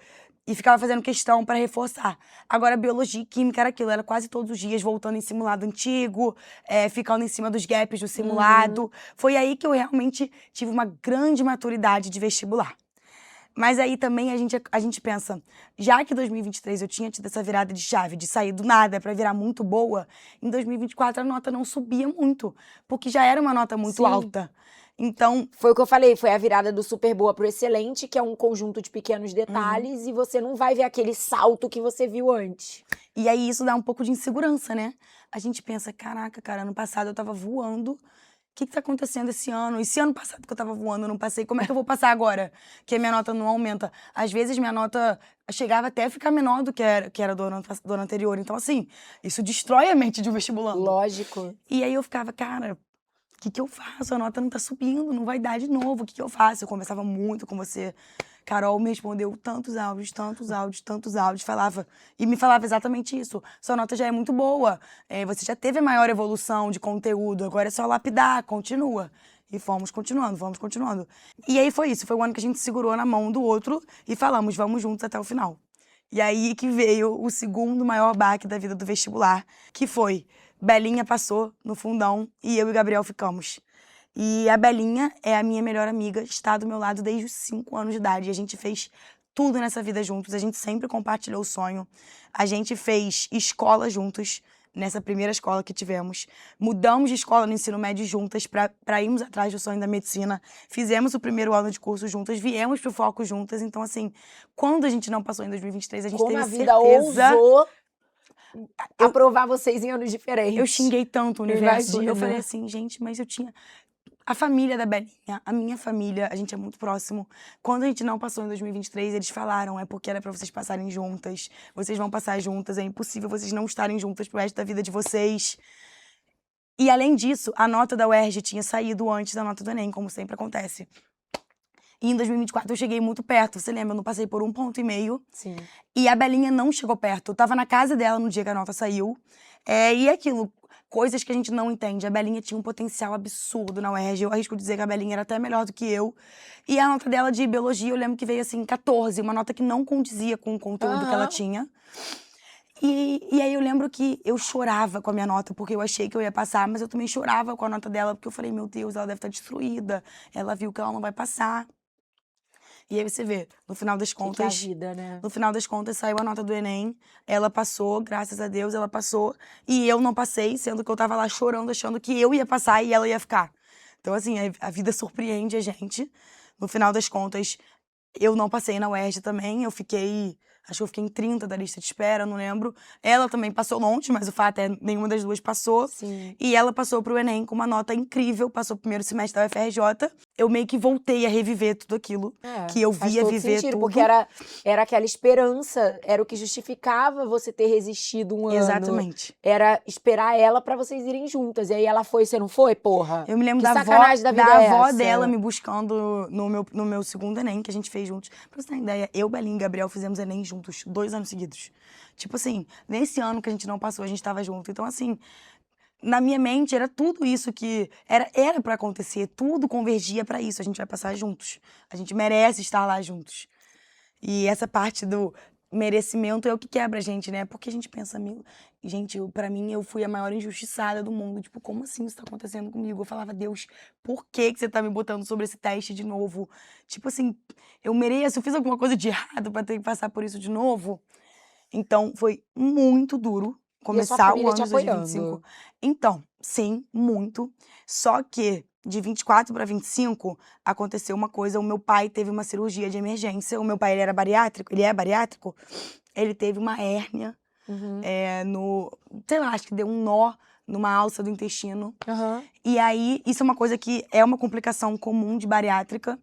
ficava fazendo questão para reforçar. Agora, biologia e química era aquilo, era quase todos os dias voltando em simulado antigo, ficando em cima dos gaps do simulado. Foi aí que eu realmente tive uma grande maturidade de vestibular. Mas aí também a gente pensa, já que em 2023 eu tinha tido essa virada de chave, de sair do nada para virar muito boa, em 2024 a nota não subia muito, porque já era uma nota muito alta. Então, foi o que eu falei, foi a virada do super boa pro excelente, que é um conjunto de pequenos detalhes, e você não vai ver aquele salto que você viu antes. E aí isso dá um pouco de insegurança, né? A gente pensa, caraca, cara, ano passado eu tava voando, o que tá acontecendo esse ano? E se ano passado que eu tava voando eu não passei, como é que eu vou passar agora? Que a minha nota não aumenta. Às vezes minha nota chegava até a ficar menor do que era do ano anterior. Então, assim, isso destrói a mente de um vestibulando. Lógico. E aí eu ficava, cara, o que eu faço? A nota não tá subindo, não vai dar de novo, o que eu faço? Eu conversava muito com você. Carol me respondeu tantos áudios, e me falava exatamente isso. Sua nota já é muito boa, você já teve a maior evolução de conteúdo, agora é só lapidar, continua. E fomos continuando. E aí foi isso, foi o ano que a gente segurou na mão do outro e falamos, vamos juntos até o final. E aí que veio o segundo maior baque da vida do vestibular, que foi Belinha passou no fundão e eu e Gabriel ficamos. E a Belinha é a minha melhor amiga, está do meu lado desde os 5 anos de idade. E a gente fez tudo nessa vida juntos, a gente sempre compartilhou o sonho. A gente fez escola juntos, nessa primeira escola que tivemos. Mudamos de escola no ensino médio juntas para irmos atrás do sonho da medicina. Fizemos o primeiro ano de curso juntas, viemos pro foco juntas. Então, assim, quando a gente não passou em 2023, a gente teve certeza... Como a vida ousou aprovar vocês em anos diferentes. Eu xinguei tanto o universo. Imagina. Eu falei assim, gente, mas eu tinha... A família da Belinha, a minha família, a gente é muito próximo. Quando a gente não passou em 2023, eles falaram, é porque era pra vocês passarem juntas. Vocês vão passar juntas, é impossível vocês não estarem juntas pro resto da vida de vocês. E além disso, a nota da UERJ tinha saído antes da nota do Enem, como sempre acontece. E em 2024 eu cheguei muito perto, você lembra? Eu não passei por 1,5 ponto. Sim. E a Belinha não chegou perto. Eu tava na casa dela no dia que a nota saiu. E aquilo, coisas que a gente não entende. A Belinha tinha um potencial absurdo na UERJ. Eu arrisco dizer que a Belinha era até melhor do que eu. E a nota dela de biologia, eu lembro que veio assim, 14. Uma nota que não condizia com o conteúdo que ela tinha. E aí eu lembro que eu chorava com a minha nota, porque eu achei que eu ia passar, mas eu também chorava com a nota dela, porque eu falei, meu Deus, ela deve estar destruída. Ela viu que ela não vai passar. E aí você vê, no final das contas... Que é a vida, né? No final das contas, saiu a nota do Enem, ela passou, graças a Deus, ela passou. E eu não passei, sendo que eu tava lá chorando, achando que eu ia passar e ela ia ficar. Então, assim, a vida surpreende a gente. No final das contas, eu não passei na UERJ também, eu fiquei... Acho que eu fiquei em 30 da lista de espera, não lembro. Ela também passou longe, mas o fato é nenhuma das duas passou. Sim. E ela passou pro Enem com uma nota incrível, passou o primeiro semestre da UFRJ. Eu meio que voltei a reviver tudo aquilo que eu via viver sentido, tudo. Porque era aquela esperança, era o que justificava você ter resistido um ano. Exatamente. Era esperar ela pra vocês irem juntas. E aí ela foi, você não foi, porra? Eu me lembro que da sacanagem da vida é avó essa? dela me buscando no meu segundo Enem, que a gente fez juntos. Pra você ter uma ideia, eu, Belinha e Gabriel fizemos Enem juntos, 2 anos seguidos. Tipo assim, nesse ano que a gente não passou, a gente tava junto. Então, assim, na minha mente era tudo isso que era pra acontecer, tudo convergia pra isso. A gente vai passar juntos. A gente merece estar lá juntos. E essa parte do merecimento é o que quebra a gente, né? Porque a gente pensa, gente, pra mim, eu fui a maior injustiçada do mundo. Tipo, como assim isso tá acontecendo comigo? Eu falava, Deus, por que você tá me botando sobre esse teste de novo? Tipo assim, eu mereço, eu fiz alguma coisa de errado pra ter que passar por isso de novo? Então, foi muito duro começar o ano de 2025. Então, sim, muito. Só que de 24 para 25, aconteceu uma coisa. O meu pai teve uma cirurgia de emergência. O meu pai, ele é bariátrico. Ele teve uma hérnia sei lá, acho que deu um nó numa alça do intestino. E aí, isso é uma coisa que é uma complicação comum de bariátrica.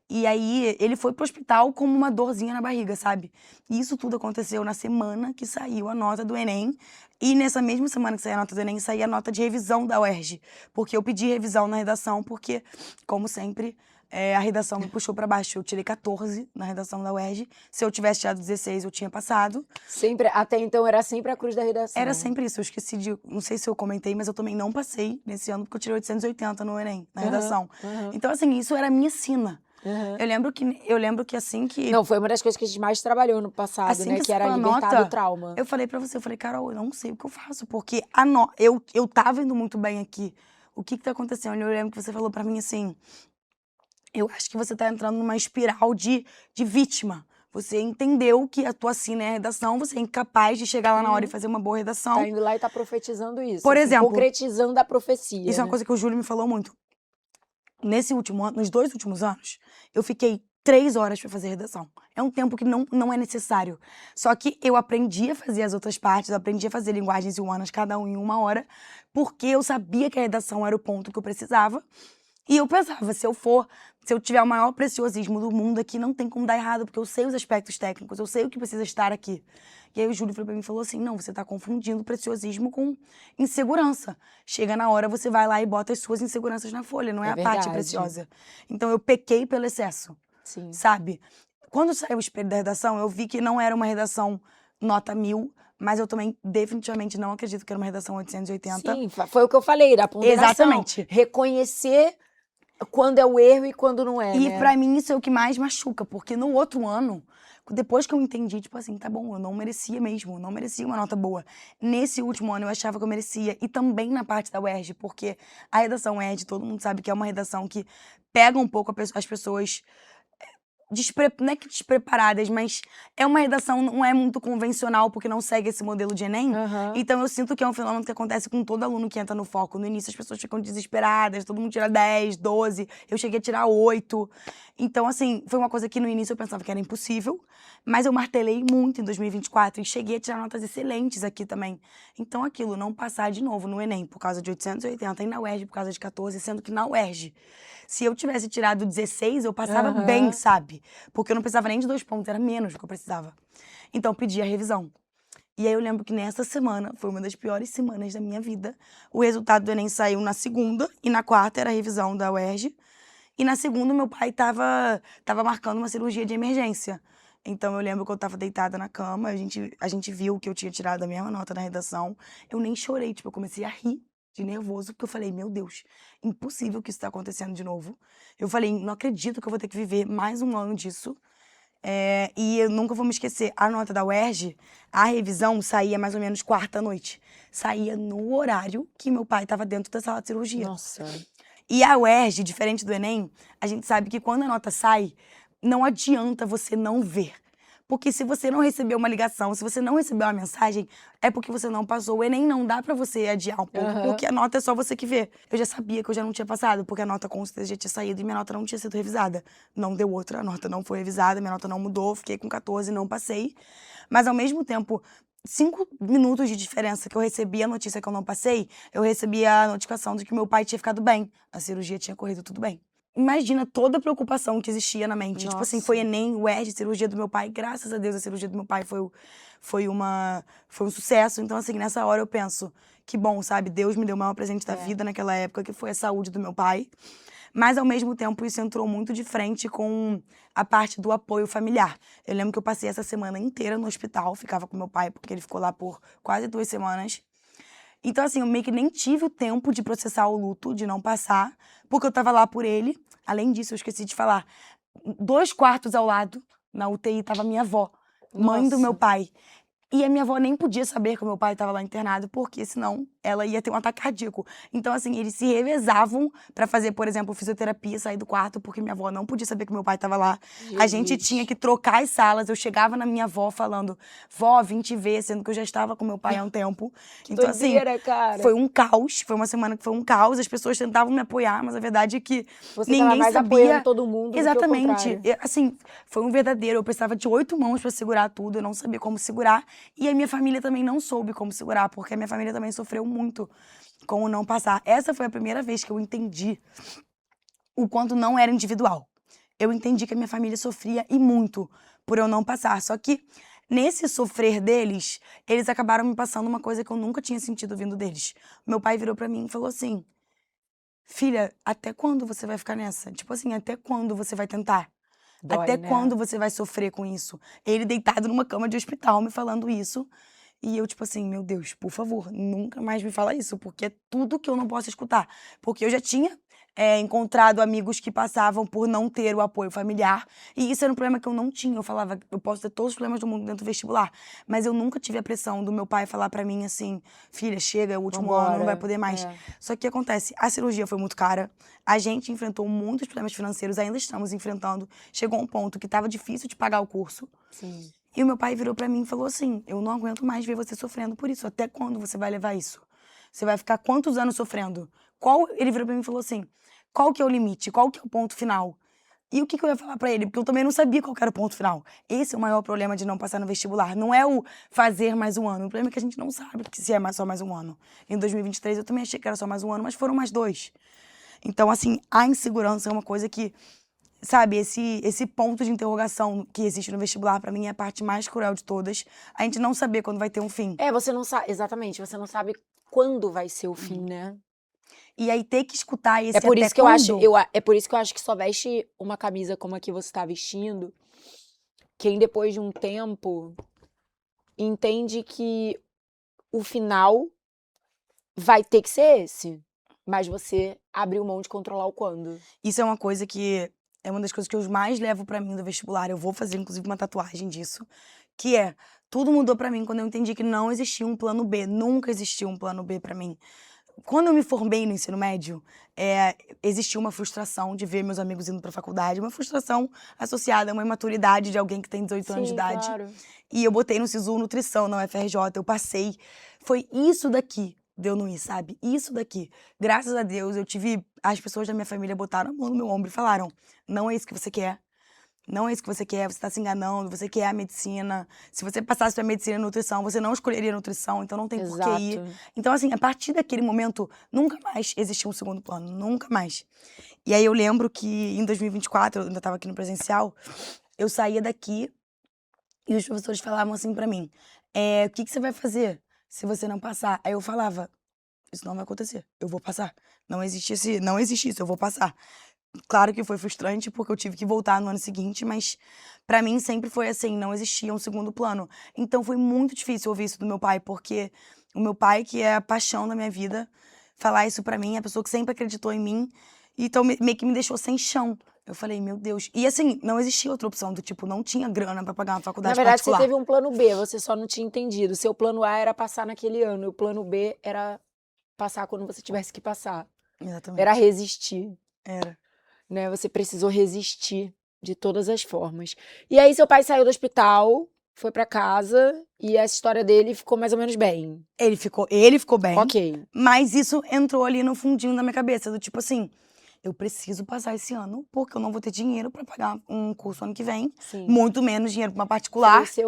E aí, ele foi pro hospital com uma dorzinha na barriga, sabe? E isso tudo aconteceu na semana que saiu a nota do Enem. E nessa mesma semana que saiu a nota do Enem, saía a nota de revisão da UERJ. Porque eu pedi revisão na redação, porque, como sempre, a redação me puxou pra baixo. Eu tirei 14 na redação da UERJ. Se eu tivesse tirado 16, eu tinha passado. Sempre, até então era sempre a cruz da redação. Era sempre isso. Eu esqueci de... Não sei se eu comentei, mas eu também não passei nesse ano, porque eu tirei 880 no Enem, na redação. Então, assim, isso era a minha sina. Eu lembro que assim que... Não, foi uma das coisas que a gente mais trabalhou no passado, assim né? Que era saiu a libertar nota, do trauma. Eu falei pra você, Carol, eu não sei o que eu faço, porque eu tava indo muito bem aqui. O que tá acontecendo? Eu lembro que você falou pra mim assim, eu acho que você tá entrando numa espiral de vítima. Você entendeu que a tua sina é a redação, você é incapaz de chegar lá na hora e fazer uma boa redação. Tá indo lá e tá profetizando isso. Por exemplo, concretizando a profecia. Isso é uma coisa que o Júlio me falou muito. Nesse último ano, nos 2 últimos anos, eu fiquei 3 horas para fazer redação. É um tempo que não é necessário. Só que eu aprendi a fazer as outras partes, eu aprendi a fazer linguagens humanas, cada um em 1 hora, porque eu sabia que a redação era o ponto que eu precisava. E eu pensava, se eu tiver o maior preciosismo do mundo aqui, não tem como dar errado, porque eu sei os aspectos técnicos, eu sei o que precisa estar aqui. E aí o Júlio falou pra mim, falou assim, não, você tá confundindo preciosismo com insegurança. Chega na hora, você vai lá e bota as suas inseguranças na folha, não é a parte preciosa. Então eu pequei pelo excesso, sabe? Quando saiu o espelho da redação, eu vi que não era uma redação nota 1000, mas eu também definitivamente não acredito que era uma redação 880. Sim, foi o que eu falei, da ponderação. Exatamente. Reconhecer quando é o erro e quando não é, E pra mim isso é o que mais machuca, porque no outro ano, depois que eu entendi, tipo assim, tá bom, eu não merecia mesmo, não merecia uma nota boa. Nesse último ano eu achava que eu merecia, e também na parte da UERJ, porque a redação UERJ, todo mundo sabe que é uma redação que pega um pouco as pessoas... não é que despreparadas, mas é uma redação, não é muito convencional, porque não segue esse modelo de Enem. Então eu sinto que é um fenômeno que acontece com todo aluno que entra no foco. No início as pessoas ficam desesperadas, todo mundo tira 10, 12, eu cheguei a tirar 8. Então, assim, foi uma coisa que no início eu pensava que era impossível, mas eu martelei muito em 2024 e cheguei a tirar notas excelentes aqui também. Então aquilo, não passar de novo no Enem por causa de 880 e na UERJ por causa de 14, sendo que na UERJ, se eu tivesse tirado 16, eu passava bem, sabe? Porque eu não precisava nem de 2 pontos, era menos do que eu precisava. Então, eu pedi a revisão. E aí eu lembro que nessa semana, foi uma das piores semanas da minha vida, o resultado do Enem saiu na segunda, e na quarta era a revisão da UERJ. E na segunda, meu pai tava marcando uma cirurgia de emergência. Então, eu lembro que eu tava deitada na cama, a gente viu que eu tinha tirado a mesma nota na redação. Eu nem chorei, tipo, eu comecei a rir de nervoso, porque eu falei, meu Deus, impossível que isso tá acontecendo de novo. Eu falei, não acredito que eu vou ter que viver mais um ano disso. E eu nunca vou me esquecer, a nota da UERJ, a revisão saía mais ou menos quarta à noite. Saía no horário que meu pai tava dentro da sala de cirurgia. Nossa. E a UERJ, diferente do Enem, a gente sabe que quando a nota sai, não adianta você não ver. Porque se você não recebeu uma ligação, se você não recebeu uma mensagem, é porque você não passou. O Enem não dá pra você adiar um pouco, porque a nota é só você que vê. Eu já sabia que eu já não tinha passado, porque a nota com certeza já tinha saído e minha nota não tinha sido revisada. Não deu outra, a nota não foi revisada, minha nota não mudou, fiquei com 14 e não passei. Mas ao mesmo tempo, 5 minutos de diferença que eu recebi a notícia que eu não passei, eu recebi a notificação de que meu pai tinha ficado bem. A cirurgia tinha corrido tudo bem. Imagina toda a preocupação que existia na mente. Tipo assim, foi Enem, UERJ, cirurgia do meu pai. Graças a Deus, a cirurgia do meu pai foi um sucesso. Então, assim, nessa hora eu penso, que bom, sabe? Deus me deu o maior presente da vida naquela época, que foi a saúde do meu pai. Mas, ao mesmo tempo, isso entrou muito de frente com a parte do apoio familiar. Eu lembro que eu passei essa semana inteira no hospital, ficava com meu pai, porque ele ficou lá por quase 2 semanas. Então, assim, eu meio que nem tive o tempo de processar o luto, de não passar, porque eu tava lá por ele. Além disso, eu esqueci de falar, 2 quartos ao lado, na UTI, tava minha avó, mãe do meu pai. E a minha avó nem podia saber que o meu pai tava lá internado, porque senão ela ia ter um ataque cardíaco. Então, assim, eles se revezavam pra fazer, por exemplo, fisioterapia, sair do quarto, porque minha avó não podia saber que meu pai tava lá. A gente Jesus. tinha que trocar as salas. Eu chegava na minha avó falando, vó, vim te ver, sendo que eu já estava com meu pai há um tempo. Então, assim, Doideira, cara. foi um caos. Foi uma semana que foi um caos. As pessoas tentavam me apoiar, mas a verdade é que Você ninguém tava mais sabia. apoiando todo mundo do que o Exatamente. contrário. Assim, foi um verdadeiro. Eu precisava de 8 mãos pra segurar tudo. Eu não sabia como segurar. E a minha família também não soube como segurar, porque a minha família também sofreu muito com o não passar. Essa foi a primeira vez que eu entendi o quanto não era individual. Eu entendi que a minha família sofria e muito por eu não passar. Só que nesse sofrer deles, eles acabaram me passando uma coisa que eu nunca tinha sentido vindo deles. Meu pai virou pra mim e falou assim: filha, até quando você vai ficar nessa? Tipo assim, até quando você vai tentar? Dói, Até né? quando você vai sofrer com isso? Ele deitado numa cama de hospital me falando isso. E eu, tipo assim, meu Deus, por favor, nunca mais me fala isso, porque é tudo que eu não posso escutar. Porque eu já tinha encontrado amigos que passavam por não ter o apoio familiar, e isso era um problema que eu não tinha. Eu falava, eu posso ter todos os problemas do mundo dentro do vestibular, mas eu nunca tive a pressão do meu pai falar pra mim assim, filha, chega, é o último ano, não vai poder mais. É. Só que o que acontece? A cirurgia foi muito cara, a gente enfrentou muitos problemas financeiros, ainda estamos enfrentando. Chegou um ponto que estava difícil de pagar o curso. Sim. E o meu pai virou pra mim e falou assim: eu não aguento mais ver você sofrendo por isso. Até quando você vai levar isso? Você vai ficar quantos anos sofrendo? Ele virou pra mim e falou assim: qual que é o limite? Qual que é o ponto final? E o que eu ia falar pra ele? Porque eu também não sabia qual que era o ponto final. Esse é o maior problema de não passar no vestibular. Não é o fazer mais um ano. O problema é que a gente não sabe se é só mais um ano. Em 2023 eu também achei que era só mais um ano, mas foram mais 2. Então, assim, a insegurança é uma coisa que, sabe, esse ponto de interrogação que existe no vestibular, pra mim, é a parte mais cruel de todas. A gente não saber quando vai ter um fim. Você não sabe, exatamente, você não sabe quando vai ser o fim, né? E aí ter que escutar esse É por até isso que eu acho, quando. é por isso que eu acho que só veste uma camisa como a que você tá vestindo, quem depois de um tempo entende que o final vai ter que ser esse, mas você abriu mão de controlar o quando. Isso é uma coisa que é uma das coisas que eu mais levo pra mim do vestibular. Eu vou fazer, inclusive, uma tatuagem disso. Que é, tudo mudou pra mim quando eu entendi que não existia um plano B. Nunca existiu um plano B pra mim. Quando eu me formei no ensino médio, existia uma frustração de ver meus amigos indo pra faculdade. Uma frustração associada a uma imaturidade de alguém que tem 18 anos de Sim, idade. claro. E eu botei no SISU nutrição, na UFRJ, eu passei. Foi isso daqui de eu não ir, sabe? Isso daqui. Graças a Deus, eu tive... As pessoas da minha família botaram a mão no meu ombro e falaram: não é isso que você quer. Não é isso que você quer, você tá se enganando, você quer a medicina. Se você passasse pra medicina e nutrição, você não escolheria nutrição, então não tem por que ir. Exato. Então, assim, a partir daquele momento, nunca mais existiu um segundo plano, nunca mais. E aí eu lembro que em 2024, eu ainda tava aqui no presencial, eu saía daqui e os professores falavam assim pra mim: o que você vai fazer se você não passar? Aí eu falava: isso não vai acontecer, eu vou passar. Não existe isso, eu vou passar. Claro que foi frustrante, porque eu tive que voltar no ano seguinte, mas pra mim sempre foi assim, não existia um segundo plano. Então foi muito difícil ouvir isso do meu pai, porque o meu pai, que é a paixão da minha vida, falar isso pra mim, a pessoa que sempre acreditou em mim, então meio que me deixou sem chão. Eu falei, meu Deus. E assim, não existia outra opção, do tipo, não tinha grana pra pagar uma Na faculdade verdade, particular. você teve um plano B, você só não tinha entendido. O seu plano A era passar naquele ano, e o plano B era passar quando você tivesse que passar. Exatamente. Era resistir, Era. né? Você precisou resistir de todas as formas. E aí seu pai saiu do hospital, foi pra casa, e essa história dele ficou mais ou menos bem. Ele ficou bem. Ok. Mas isso entrou ali no fundinho da minha cabeça, do tipo assim, eu preciso passar esse ano, porque eu não vou ter dinheiro pra pagar um curso ano que vem, Sim. muito menos dinheiro pra uma particular. Foi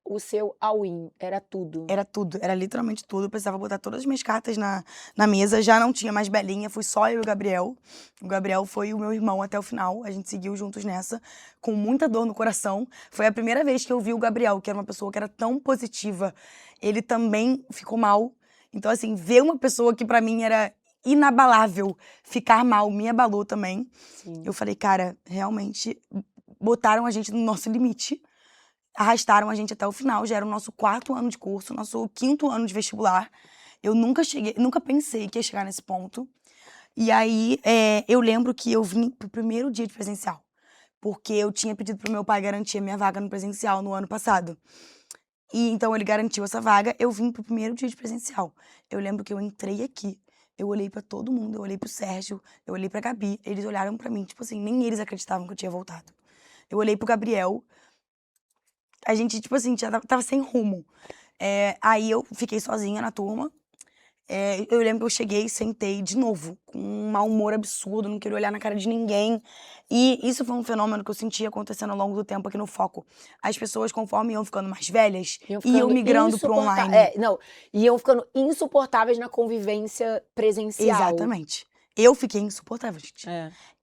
o seu all-in, era tudo. Era tudo, era literalmente tudo. Eu precisava botar todas as minhas cartas na mesa. Já não tinha mais Belinha, fui só eu e o Gabriel. O Gabriel foi o meu irmão até o final. A gente seguiu juntos nessa, com muita dor no coração. Foi a primeira vez que eu vi o Gabriel, que era uma pessoa que era tão positiva. Ele também ficou mal. Então, assim, ver uma pessoa que pra mim era inabalável ficar mal me abalou também. Sim. Eu falei, cara, realmente botaram a gente no nosso limite. Arrastaram a gente até o final, já era o nosso 4º ano de curso, nosso 5º ano de vestibular. Eu nunca pensei que ia chegar nesse ponto. E aí, eu lembro que eu vim pro primeiro dia de presencial, porque eu tinha pedido pro meu pai garantir a minha vaga no presencial no ano passado. E então ele garantiu essa vaga, eu vim pro primeiro dia de presencial. Eu lembro que eu entrei aqui, eu olhei pra todo mundo, eu olhei pro Sérgio, eu olhei pra Gabi, eles olharam pra mim, tipo assim, nem eles acreditavam que eu tinha voltado. Eu olhei pro Gabriel, a gente, tipo assim, tava sem rumo. Aí eu fiquei sozinha na turma. Eu lembro que eu cheguei e sentei de novo, com um mau humor absurdo, não queria olhar na cara de ninguém. E isso foi um fenômeno que eu senti acontecendo ao longo do tempo aqui no Foco. As pessoas, conforme iam ficando mais velhas, iam migrando pro online. Iam ficando insuportáveis na convivência presencial. Exatamente. Eu fiquei insuportável, gente.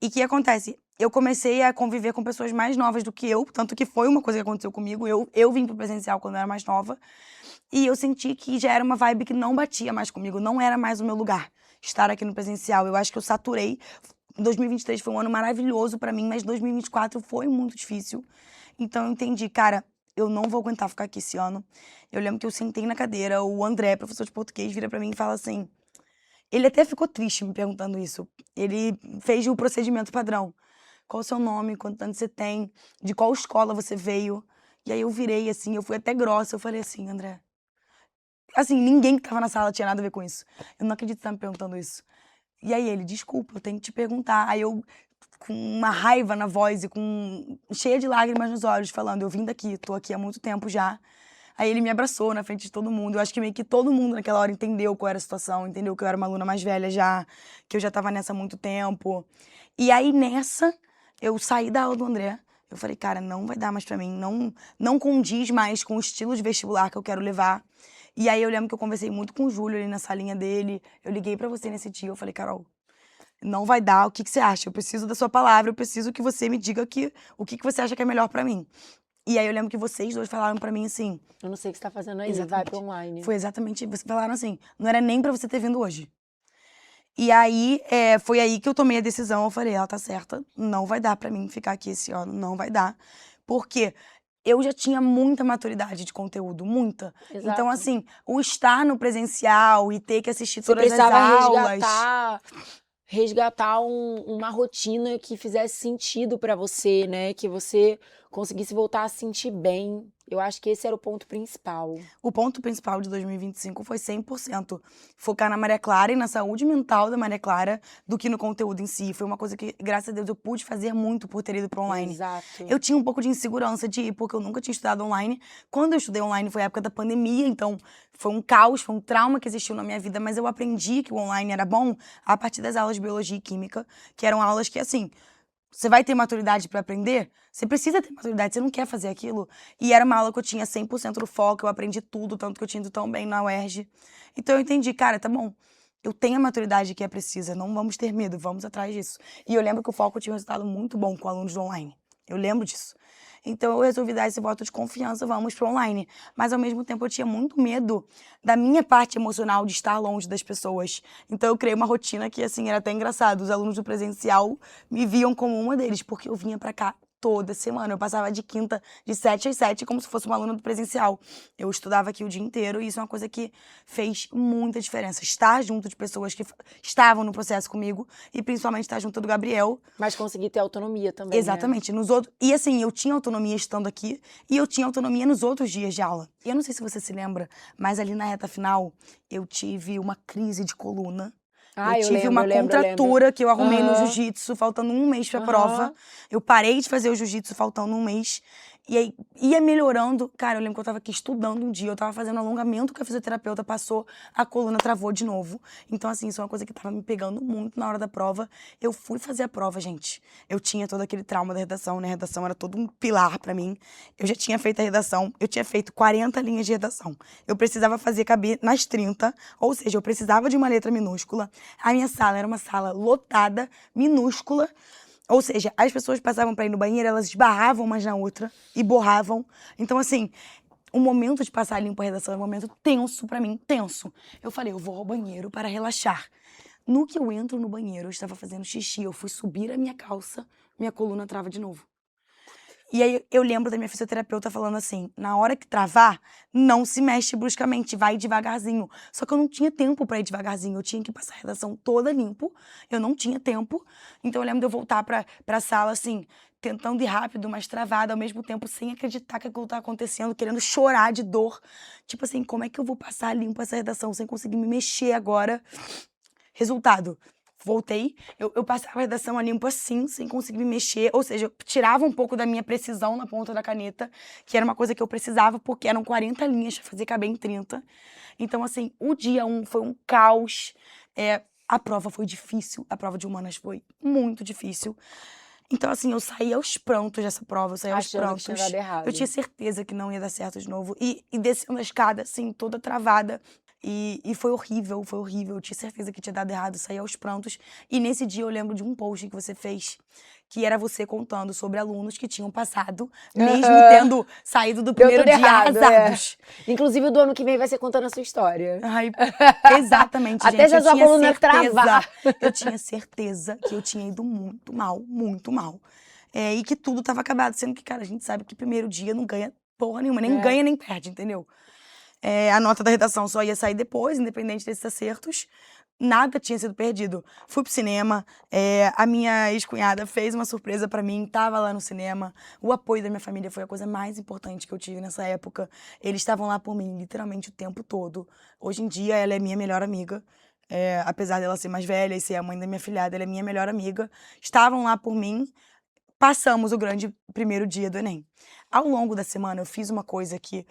E o que acontece? Eu comecei a conviver com pessoas mais novas do que eu, tanto que foi uma coisa que aconteceu comigo. Eu vim pro presencial quando eu era mais nova. E eu senti que já era uma vibe que não batia mais comigo, não era mais o meu lugar estar aqui no presencial. Eu acho que eu saturei. 2023 foi um ano maravilhoso pra mim, mas 2024 foi muito difícil. Então eu entendi, cara, eu não vou aguentar ficar aqui esse ano. Eu lembro que eu sentei na cadeira, o André, professor de português, vira pra mim e fala assim... Ele até ficou triste me perguntando isso. Ele fez o procedimento padrão. Qual o seu nome, quantos anos você tem, de qual escola você veio. E aí eu virei assim, eu fui até grossa, eu falei assim, André... Assim, ninguém que tava na sala tinha nada a ver com isso. Eu não acredito que você tá me perguntando isso. E aí ele, desculpa, eu tenho que te perguntar. Aí eu, com uma raiva na voz e cheia de lágrimas nos olhos, falando, eu vim daqui, tô aqui há muito tempo já. Aí ele me abraçou na frente de todo mundo. Eu acho que meio que todo mundo naquela hora entendeu qual era a situação, entendeu que eu era uma aluna mais velha já, que eu já tava nessa há muito tempo. E aí nessa, eu saí da aula do André. Eu falei, cara, não vai dar mais pra mim, não condiz mais com o estilo de vestibular que eu quero levar. E aí eu lembro que eu conversei muito com o Júlio ali na salinha dele. Eu liguei pra você nesse dia, eu falei, Carol, não vai dar, o que você acha? Eu preciso da sua palavra, eu preciso que você me diga o que você acha que é melhor pra mim. E aí eu lembro que vocês dois falaram pra mim assim... Eu não sei o que você tá fazendo aí, Exatamente. vai pro online. Foi exatamente, vocês falaram assim, não era nem pra você ter vindo hoje. E aí, foi aí que eu tomei a decisão, eu falei, ela tá certa, não vai dar pra mim ficar aqui esse ano, não vai dar. Porque eu já tinha muita maturidade de conteúdo, muita. Exato. Então, assim, o estar no presencial e ter que assistir Você todas as aulas... resgatar uma rotina que fizesse sentido pra você, né? Que você conseguisse voltar a sentir bem. Eu acho que esse era o ponto principal. O ponto principal de 2025 foi 100% focar na Maria Clara e na saúde mental da Maria Clara do que no conteúdo em si. Foi uma coisa que, graças a Deus, eu pude fazer muito por ter ido pro online. Exato. Eu tinha um pouco de insegurança de ir, porque eu nunca tinha estudado online. Quando eu estudei online foi a época da pandemia, então foi um caos, foi um trauma que existiu na minha vida, mas eu aprendi que o online era bom a partir das aulas de biologia e química, que eram aulas que, assim... Você vai ter maturidade pra aprender? Você precisa ter maturidade, você não quer fazer aquilo. E era uma aula que eu tinha 100% do foco, eu aprendi tudo, tanto que eu tinha ido tão bem na UERJ. Então eu entendi, cara, tá bom, eu tenho a maturidade que é precisa, não vamos ter medo, vamos atrás disso. E eu lembro que o foco tinha um resultado muito bom com alunos do online. Eu lembro disso. Então eu resolvi dar esse voto de confiança, vamos pro online. Mas ao mesmo tempo eu tinha muito medo da minha parte emocional de estar longe das pessoas. Então eu criei uma rotina que, assim, era até engraçado. Os alunos do presencial me viam como uma deles, porque eu vinha pra cá toda semana. Eu passava de quinta, de 7 às 7, como se fosse uma aluna do presencial. Eu estudava aqui o dia inteiro e isso é uma coisa que fez muita diferença. Estar junto de pessoas que estavam no processo comigo e principalmente estar junto do Gabriel. Mas conseguir ter autonomia também, exatamente. Né? E assim, eu tinha autonomia estando aqui e eu tinha autonomia nos outros dias de aula. E eu não sei se você se lembra, mas ali na reta final eu tive uma crise de coluna. Eu tive uma contratura que eu arrumei no jiu-jitsu, faltando um mês pra prova. Eu parei de fazer o jiu-jitsu faltando um mês. E aí, ia melhorando. Cara, eu lembro que eu tava aqui estudando um dia, eu tava fazendo alongamento que a fisioterapeuta passou, a coluna travou de novo. Então, assim, isso é uma coisa que tava me pegando muito na hora da prova. Eu fui fazer a prova, gente. Eu tinha todo aquele trauma da redação, né? A redação era todo um pilar pra mim. Eu já tinha feito a redação, eu tinha feito 40 linhas de redação. Eu precisava fazer caber nas 30, ou seja, eu precisava de uma letra minúscula. A minha sala era uma sala lotada, minúscula. Ou seja, as pessoas passavam pra ir no banheiro, elas esbarravam umas na outra e borravam. Então, assim, o momento de passar limpo a redação é um momento tenso pra mim, tenso. Eu falei, eu vou ao banheiro para relaxar. No que eu entro no banheiro, eu estava fazendo xixi, eu fui subir a minha calça, minha coluna trava de novo. E aí eu lembro da minha fisioterapeuta falando assim, na hora que travar, não se mexe bruscamente, vai devagarzinho. Só que eu não tinha tempo pra ir devagarzinho, eu tinha que passar a redação toda limpo, eu não tinha tempo. Então eu lembro de eu voltar pra sala assim, tentando ir rápido, mas travada, ao mesmo tempo sem acreditar que aquilo tá acontecendo, querendo chorar de dor. Tipo assim, como é que eu vou passar limpo essa redação sem conseguir me mexer agora? Resultado, voltei, eu passava a redação a limpo assim, sem conseguir me mexer, ou seja, eu tirava um pouco da minha precisão na ponta da caneta, que era uma coisa que eu precisava, porque eram 40 linhas pra fazer caber em 30. Então, assim, o dia 1 foi um caos, a prova foi difícil, a prova de humanas foi muito difícil. Então, assim, eu saí aos prantos dessa prova, eu saí aos Achando que tinha prantos. dado errado. Eu tinha certeza que não ia dar certo de novo. E descendo a escada, assim, toda travada. E foi horrível, foi horrível. Eu tinha certeza que tinha dado errado, saí aos prantos. E nesse dia eu lembro de um post que você fez, que era você contando sobre alunos que tinham passado, mesmo tendo saído do Deu primeiro tudo dia errado, arrasados. Inclusive, o do ano que vem vai ser contando a sua história. Ai, exatamente, Até gente. se a Eu sua tinha coluna certeza, travar. eu tinha certeza que eu tinha ido muito mal, muito mal. E que tudo tava acabado, sendo que, cara, a gente sabe que primeiro dia não ganha porra nenhuma, nem ganha nem perde, entendeu? A nota da redação só ia sair depois, independente desses acertos. Nada tinha sido perdido. Fui pro cinema, a minha ex-cunhada fez uma surpresa pra mim, tava lá no cinema. O apoio da minha família foi a coisa mais importante que eu tive nessa época. Eles estavam lá por mim, literalmente, o tempo todo. Hoje em dia, ela é minha melhor amiga. Apesar dela ser mais velha e ser a mãe da minha filhada, ela é minha melhor amiga. Estavam lá por mim. Passamos o grande primeiro dia do Enem. Ao longo da semana, eu fiz uma coisa que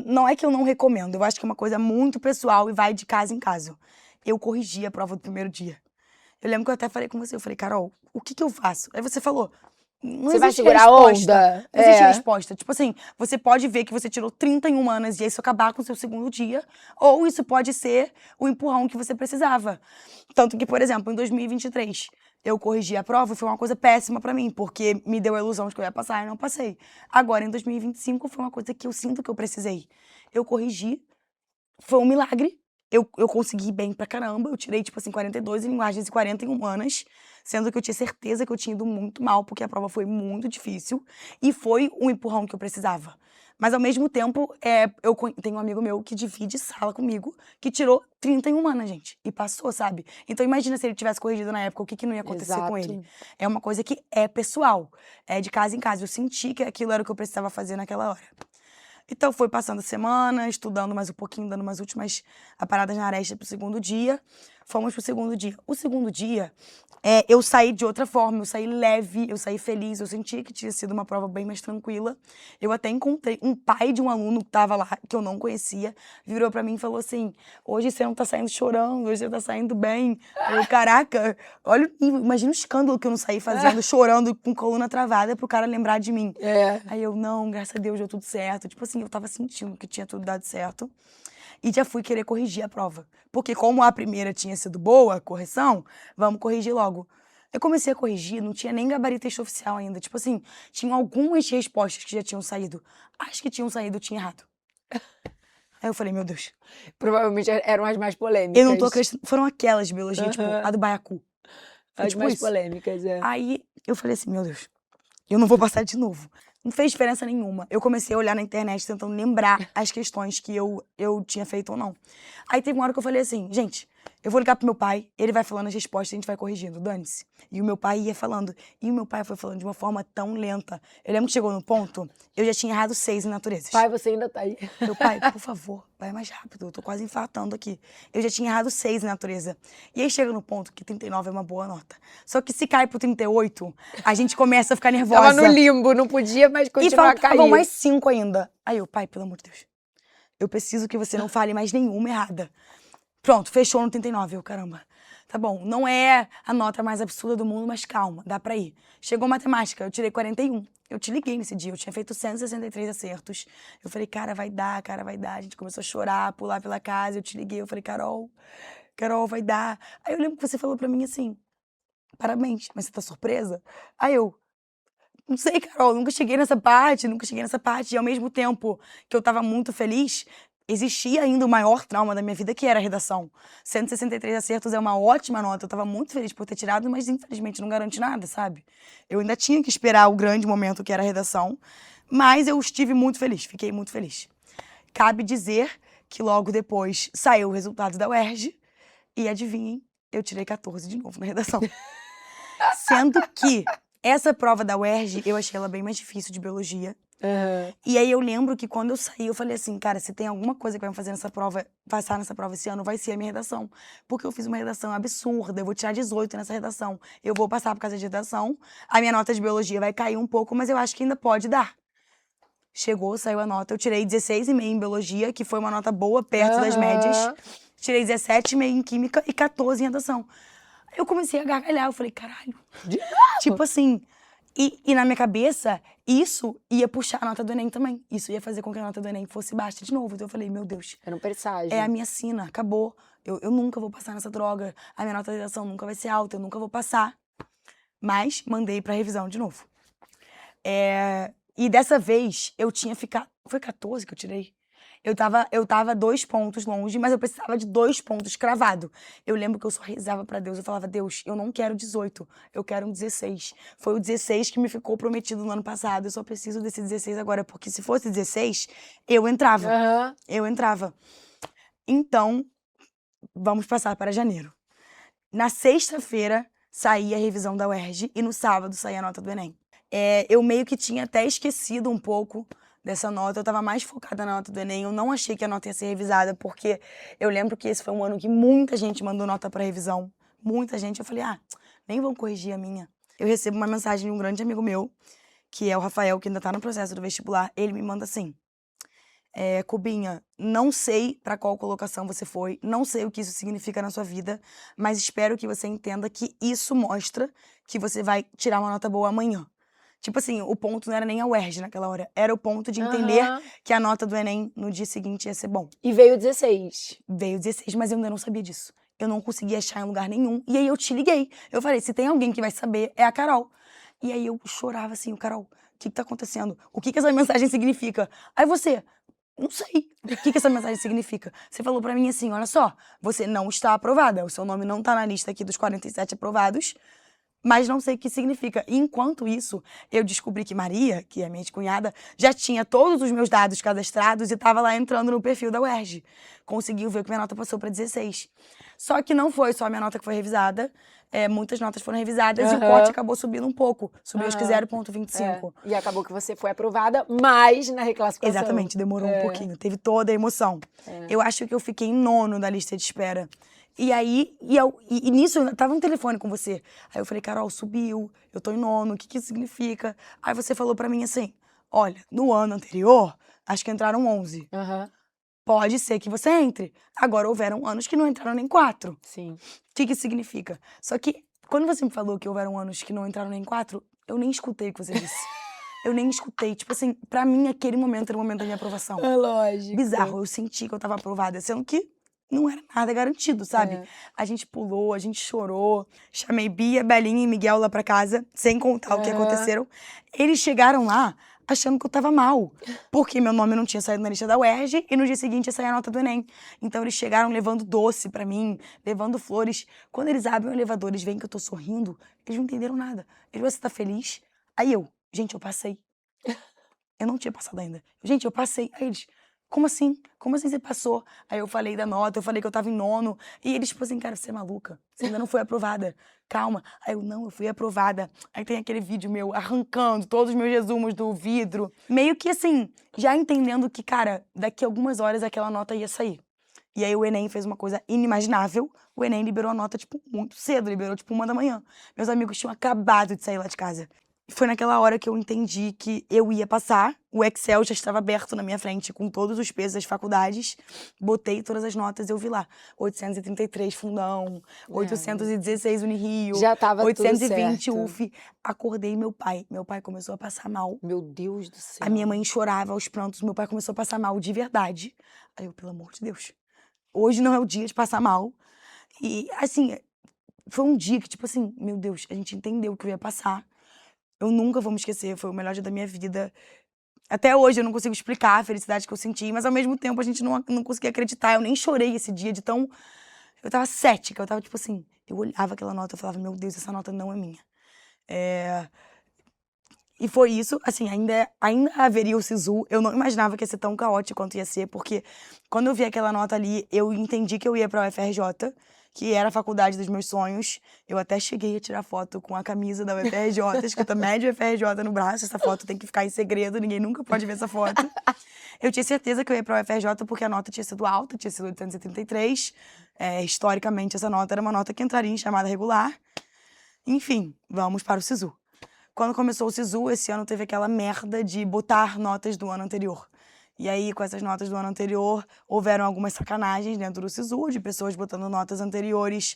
não é que eu não recomendo, eu acho que é uma coisa muito pessoal e vai de caso em caso. Eu corrigi a prova do primeiro dia. Eu lembro que eu até falei com você, eu falei, Carol, o que que eu faço? Aí você falou, não Você vai existe segurar a resposta. onda? Não existe resposta. Tipo assim, você pode ver que você tirou 30 em humanas e isso acabar com o seu segundo dia, ou isso pode ser o empurrão que você precisava. Tanto que, por exemplo, em 2023, eu corrigi a prova e foi uma coisa péssima pra mim, porque me deu a ilusão de que eu ia passar e não passei. Agora, em 2025, foi uma coisa que eu sinto que eu precisei. Eu corrigi, foi um milagre. Eu consegui bem pra caramba. Eu tirei, tipo assim, 42 em linguagens e 40 em humanas, sendo que eu tinha certeza que eu tinha ido muito mal, porque a prova foi muito difícil e foi o empurrão que eu precisava. Mas, ao mesmo tempo, eu tenho um amigo meu que divide sala comigo, que tirou 30 em humanas, gente, e passou, sabe? Então, imagina se ele tivesse corrigido na época, o que não ia acontecer com ele. É uma coisa que é pessoal, é de casa em casa. Eu senti que aquilo era o que eu precisava fazer naquela hora. Então, foi passando a semana, estudando mais um pouquinho, dando umas últimas aparadas na aresta pro segundo dia. Fomos pro segundo dia. O segundo dia, eu saí de outra forma, eu saí leve, eu saí feliz, eu senti que tinha sido uma prova bem mais tranquila. Eu até encontrei um pai de um aluno que tava lá, que eu não conhecia, virou pra mim e falou assim, hoje você não tá saindo chorando, hoje você tá saindo bem. Eu, caraca, olha o nível, imagina o escândalo que eu não saí fazendo, chorando, com coluna travada, pro cara lembrar de mim. Aí eu, não, graças a Deus, deu tudo certo. Tipo assim, eu tava sentindo que tinha tudo dado certo. E já fui querer corrigir a prova. Porque como a primeira tinha sido boa, a correção, vamos corrigir logo. Eu comecei a corrigir, não tinha nem gabarito texto oficial ainda. Tipo assim, tinham algumas respostas que já tinham saído. As que tinham saído, eu tinha errado. Aí eu falei, meu Deus. Provavelmente eram as mais polêmicas. Eu não tô acreditando. Foram aquelas de biologia, tipo, a do baiacu. Foi As tipo mais isso. polêmicas, Aí eu falei assim, meu Deus, eu não vou passar de novo. Não fez diferença nenhuma. Eu comecei a olhar na internet tentando lembrar as questões que eu tinha feito ou não. Aí teve uma hora que eu falei assim, gente, eu vou ligar pro meu pai, ele vai falando as respostas e a gente vai corrigindo, dane-se. E o meu pai ia falando. E o meu pai foi falando de uma forma tão lenta. Eu lembro que chegou no ponto, eu já tinha errado 6 em naturezas. Pai, você ainda tá aí. Meu pai, por favor, vai mais rápido, eu tô quase infartando aqui. Eu já tinha errado 6 em natureza. E aí chega no ponto que 39 é uma boa nota. Só que se cai pro 38, a gente começa a ficar nervosa. Tava no limbo, não podia mais continuar a cair. E faltavam mais 5 ainda. Aí eu, pai, pelo amor de Deus, eu preciso que você não fale mais nenhuma errada. Pronto, fechou no 39, eu, caramba. Tá bom, não é a nota mais absurda do mundo, mas calma, dá pra ir. Chegou matemática, eu tirei 41. Eu te liguei nesse dia, eu tinha feito 163 acertos. Eu falei, cara, vai dar, cara, vai dar. A gente começou a chorar, pular pela casa, eu te liguei, eu falei, Carol, vai dar. Aí eu lembro que você falou pra mim assim, parabéns, mas você tá surpresa? Aí eu, não sei, Carol, nunca cheguei nessa parte. E ao mesmo tempo que eu tava muito feliz, existia ainda o maior trauma da minha vida, que era a redação. 163 acertos é uma ótima nota. Eu tava muito feliz por ter tirado, mas infelizmente não garante nada, sabe? Eu ainda tinha que esperar o grande momento que era a redação, mas eu estive muito feliz, fiquei muito feliz. Cabe dizer que logo depois saiu o resultado da UERJ e adivinhem, eu tirei 14 de novo na redação. Sendo que essa prova da UERJ, eu achei ela bem mais difícil de biologia. E aí eu lembro que quando eu saí, eu falei assim, cara, se tem alguma coisa que vai me fazer nessa prova, passar nessa prova esse ano, vai ser a minha redação. Porque eu fiz uma redação absurda, eu vou tirar 18 nessa redação. Eu vou passar por causa de redação, a minha nota de biologia vai cair um pouco, mas eu acho que ainda pode dar. Chegou, saiu a nota, eu tirei 16,5 em biologia, que foi uma nota boa, perto das médias. Tirei 17,5 em química e 14 em redação. Eu comecei a gargalhar, eu falei, caralho. Tipo assim, e na minha cabeça, isso ia puxar a nota do Enem também. Isso ia fazer com que a nota do Enem fosse baixa de novo. Então eu falei, meu Deus. Era um presságio. É a minha sina, acabou. Eu nunca vou passar nessa droga. A minha nota de redação nunca vai ser alta, eu nunca vou passar. Mas mandei pra revisão de novo. E dessa vez, eu tinha ficado... Foi 14 que eu tirei? Eu tava 2 pontos longe, mas eu precisava de 2 pontos cravado. Eu lembro que eu só rezava pra Deus. Eu falava, Deus, eu não quero 18, eu quero um 16. Foi o 16 que me ficou prometido no ano passado. Eu só preciso desse 16 agora, porque se fosse 16, eu entrava. Eu entrava. Então, vamos passar para janeiro. Na sexta-feira, saía a revisão da UERJ e no sábado saía a nota do Enem. Eu meio que tinha até esquecido um pouco dessa nota, eu tava mais focada na nota do Enem, eu não achei que a nota ia ser revisada, porque eu lembro que esse foi um ano que muita gente mandou nota pra revisão, muita gente, eu falei, nem vão corrigir a minha. Eu recebo uma mensagem de um grande amigo meu, que é o Rafael, que ainda tá no processo do vestibular, ele me manda assim, Cubinha, não sei pra qual colocação você foi, não sei o que isso significa na sua vida, mas espero que você entenda que isso mostra que você vai tirar uma nota boa amanhã. Tipo assim, o ponto não era nem a UERJ naquela hora. Era o ponto de entender que a nota do Enem no dia seguinte ia ser bom. E veio 16. Veio 16, mas eu ainda não sabia disso. Eu não conseguia achar em lugar nenhum. E aí eu te liguei. Eu falei, se tem alguém que vai saber, é a Carol. E aí eu chorava assim, Carol, o que tá acontecendo? O que essa mensagem significa? Aí você, não sei. O que essa mensagem significa? Você falou pra mim assim, olha só, você não está aprovada. O seu nome não tá na lista aqui dos 47 aprovados. Mas não sei o que significa. E enquanto isso, eu descobri que Maria, que é minha cunhada, já tinha todos os meus dados cadastrados e estava lá entrando no perfil da UERJ. Conseguiu ver que minha nota passou para 16. Só que não foi só a minha nota que foi revisada, muitas notas foram revisadas e o corte acabou subindo um pouco. Subiu acho que 0,25. E acabou que você foi aprovada, mas na reclassificação. Exatamente, demorou um pouquinho. Teve toda a emoção. Eu acho que eu fiquei em 9º da lista de espera. E aí, nisso eu tava no telefone com você. Aí eu falei, Carol, subiu, eu tô em 9º, o que isso significa? Aí você falou pra mim assim, olha, no ano anterior, acho que entraram 11. Pode ser que você entre. Agora houveram anos que não entraram nem 4. Sim. O que isso significa? Só que, quando você me falou que houveram anos que não entraram nem 4, eu nem escutei o que você disse. Eu nem escutei. Tipo assim, pra mim, aquele momento era o momento da minha aprovação. É lógico. Bizarro, eu senti que eu tava aprovada, sendo que não era nada garantido, sabe? A gente pulou, a gente chorou. Chamei Bia, Belinha e Miguel lá pra casa, sem contar o que aconteceram. Eles chegaram lá achando que eu tava mal, porque meu nome não tinha saído na lista da UERJ e no dia seguinte ia sair a nota do Enem. Então eles chegaram levando doce pra mim, levando flores. Quando eles abrem o elevador, eles veem que eu tô sorrindo, eles não entenderam nada. Eles, você tá feliz? Aí eu, gente, eu passei. Eu não tinha passado ainda. Gente, eu passei. Aí eles, como assim? Como assim você passou? Aí eu falei da nota, eu falei que eu tava em 9º. E eles, tipo assim, cara, você é maluca? Você ainda não foi aprovada. Calma. Aí eu, não, eu fui aprovada. Aí tem aquele vídeo meu arrancando todos os meus resumos do vidro. Meio que assim, já entendendo que, cara, daqui a algumas horas aquela nota ia sair. E aí o Enem fez uma coisa inimaginável. O Enem liberou a nota, tipo, muito cedo. Liberou, tipo, 1 da manhã. Meus amigos tinham acabado de sair lá de casa. Foi naquela hora que eu entendi que eu ia passar. O Excel já estava aberto na minha frente, com todos os pesos das faculdades. Botei todas as notas e eu vi lá. 833 Fundão, 816 Unirio, já tava 820 tudo certo. UF. Acordei meu pai. Meu pai começou a passar mal. Meu Deus do céu. A minha mãe chorava aos prantos. Meu pai começou a passar mal de verdade. Aí eu, pelo amor de Deus, hoje não é o dia de passar mal. E, assim, foi um dia que, tipo assim, meu Deus, a gente entendeu que eu ia passar. Eu nunca vou me esquecer, foi o melhor dia da minha vida. Até hoje eu não consigo explicar a felicidade que eu senti, mas ao mesmo tempo a gente não conseguia acreditar. Eu nem chorei esse dia de tão... Eu tava cética, eu tava tipo assim... Eu olhava aquela nota e falava, meu Deus, essa nota não é minha. E foi isso, assim, ainda haveria o SISU. Eu não imaginava que ia ser tão caótico quanto ia ser, porque quando eu vi aquela nota ali, eu entendi que eu ia pra UFRJ, que era a faculdade dos meus sonhos. Eu até cheguei a tirar foto com a camisa da UFRJ, escrita Média UFRJ no braço. Essa foto tem que ficar em segredo, ninguém nunca pode ver essa foto. Eu tinha certeza que eu ia pra UFRJ porque a nota tinha sido alta, tinha sido 873. Historicamente, essa nota era uma nota que entraria em chamada regular. Enfim, vamos para o SISU. Quando começou o SISU, esse ano teve aquela merda de botar notas do ano anterior. E aí, com essas notas do ano anterior, houveram algumas sacanagens dentro do SISU, de pessoas botando notas anteriores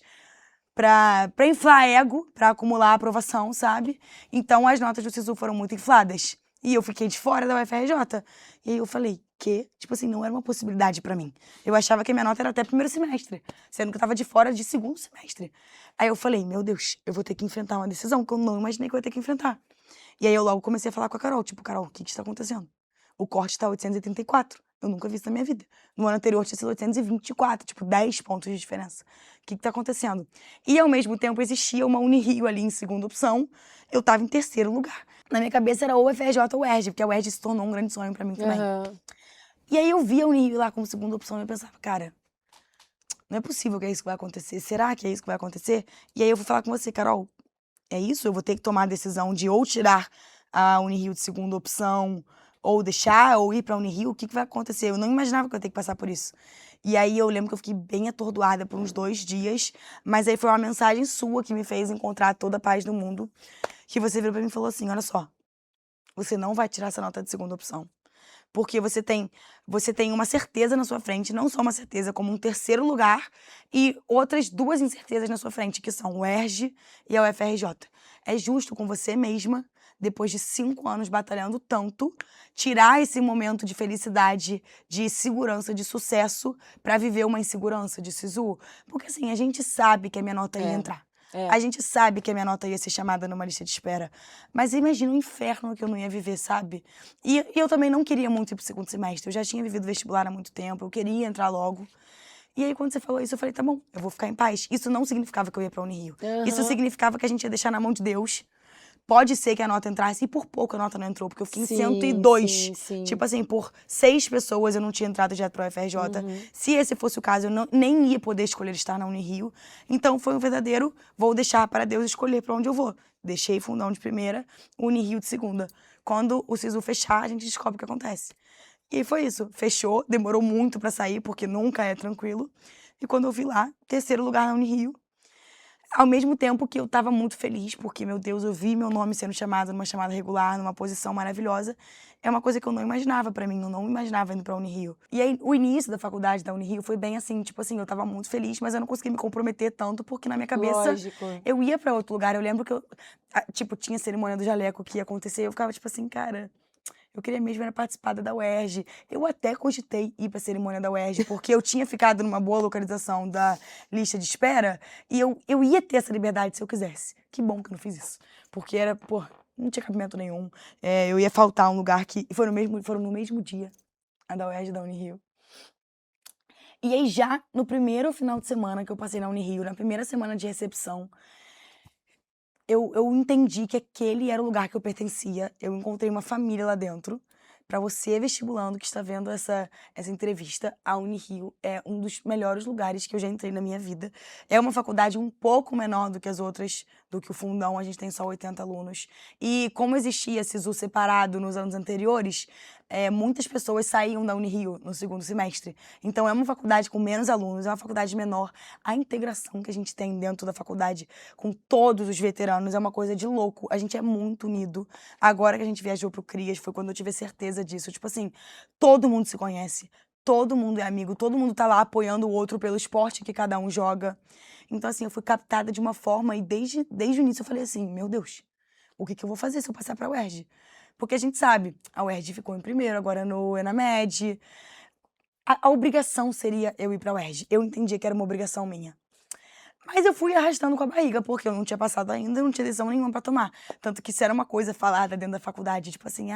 pra inflar ego, pra acumular aprovação, sabe? Então, as notas do SISU foram muito infladas. E eu fiquei de fora da UFRJ. E aí eu falei, que? Tipo assim, não era uma possibilidade pra mim. Eu achava que a minha nota era até primeiro semestre, sendo que eu tava de fora de segundo semestre. Aí eu falei, meu Deus, eu vou ter que enfrentar uma decisão que eu não imaginei que eu ia ter que enfrentar. E aí eu logo comecei a falar com a Carol, tipo, Carol, o que está acontecendo? O corte tá 834. Eu nunca vi isso na minha vida. No ano anterior tinha sido 824, tipo, 10 pontos de diferença. O que tá acontecendo? E ao mesmo tempo existia uma Unirio ali em segunda opção. Eu tava em terceiro lugar. Na minha cabeça era ou UFRJ ou UERJ, porque a UERJ se tornou um grande sonho pra mim também. E aí eu via a Unirio lá como segunda opção e eu pensava, cara, não é possível que é isso que vai acontecer. Será que é isso que vai acontecer? E aí eu fui falar com você, Carol, é isso? Eu vou ter que tomar a decisão de ou tirar a Unirio de segunda opção, ou deixar, ou ir pra Unirio, o que vai acontecer? Eu não imaginava que eu ia ter que passar por isso. E aí eu lembro que eu fiquei bem atordoada por uns 2 dias, mas aí foi uma mensagem sua que me fez encontrar toda a paz do mundo, que você virou pra mim e falou assim, olha só, você não vai tirar essa nota de segunda opção. Porque você tem uma certeza na sua frente, não só uma certeza, como um terceiro lugar e outras 2 incertezas na sua frente, que são o ERJ e a UFRJ. É justo com você mesma, depois de 5 anos batalhando tanto, tirar esse momento de felicidade, de segurança, de sucesso, pra viver uma insegurança de SISU? Porque assim, a gente sabe que a minha nota ia entrar. A gente sabe que a minha nota ia ser chamada numa lista de espera. Mas imagina o inferno que eu não ia viver, sabe? E eu também não queria muito ir pro segundo semestre. Eu já tinha vivido vestibular há muito tempo, eu queria entrar logo. E aí, quando você falou isso, eu falei, tá bom, eu vou ficar em paz. Isso não significava que eu ia pra Unirio. Isso significava que a gente ia deixar na mão de Deus. Pode ser que a nota entrasse, e por pouco a nota não entrou, porque eu fiquei em 102. Tipo assim, por 6 pessoas eu não tinha entrado direto pra UFRJ. Se esse fosse o caso, eu nem ia poder escolher estar na Unirio. Então foi um verdadeiro, vou deixar para Deus escolher pra onde eu vou. Deixei Fundão de primeira, Unirio de segunda. Quando o SISU fechar, a gente descobre o que acontece. E foi isso, fechou, demorou muito pra sair, porque nunca é tranquilo. E quando eu vi lá, terceiro lugar na Unirio, ao mesmo tempo que eu tava muito feliz, porque, meu Deus, eu vi meu nome sendo chamado numa chamada regular, numa posição maravilhosa, é uma coisa que eu não imaginava pra mim, eu não imaginava indo pra Unirio. E aí, o início da faculdade da Unirio foi bem assim, tipo assim, eu tava muito feliz, mas eu não conseguia me comprometer tanto, porque na minha cabeça, eu ia pra outro lugar. Eu lembro que eu, tipo, tinha cerimônia do jaleco que ia acontecer, eu ficava tipo assim, cara... Eu queria mesmo era participar da UERJ. Eu até cogitei ir pra cerimônia da UERJ, porque eu tinha ficado numa boa localização da lista de espera e eu ia ter essa liberdade se eu quisesse. Que bom que eu não fiz isso. Porque era, pô, não tinha cabimento nenhum. Eu ia faltar um lugar que... Foram no mesmo dia, a da UERJ e da Unirio. E aí já no primeiro final de semana que eu passei na Unirio, na primeira semana de recepção, eu entendi que aquele era o lugar que eu pertencia. Eu encontrei uma família lá dentro. Para você, vestibulando, que está vendo essa entrevista, a Unirio é um dos melhores lugares que eu já entrei na minha vida. É uma faculdade um pouco menor do que as outras, do que o Fundão, a gente tem só 80 alunos. E como existia SISU separado nos anos anteriores, muitas pessoas saíam da Unirio no segundo semestre. Então é uma faculdade com menos alunos, é uma faculdade menor. A integração que a gente tem dentro da faculdade com todos os veteranos é uma coisa de louco. A gente é muito unido. Agora que a gente viajou pro CRIAS, foi quando eu tive certeza disso. Tipo assim, todo mundo se conhece, todo mundo é amigo, todo mundo tá lá apoiando o outro pelo esporte que cada um joga. Então assim, eu fui captada de uma forma e desde o início eu falei assim, meu Deus, o que eu vou fazer se eu passar pra UERJ? Porque a gente sabe, a UERJ ficou em primeiro, agora no ENAMED. A obrigação seria eu ir pra UERJ. Eu entendia que era uma obrigação minha. Mas eu fui arrastando com a barriga, porque eu não tinha passado ainda, eu não tinha decisão nenhuma pra tomar. Tanto que isso era uma coisa falada dentro da faculdade, tipo assim,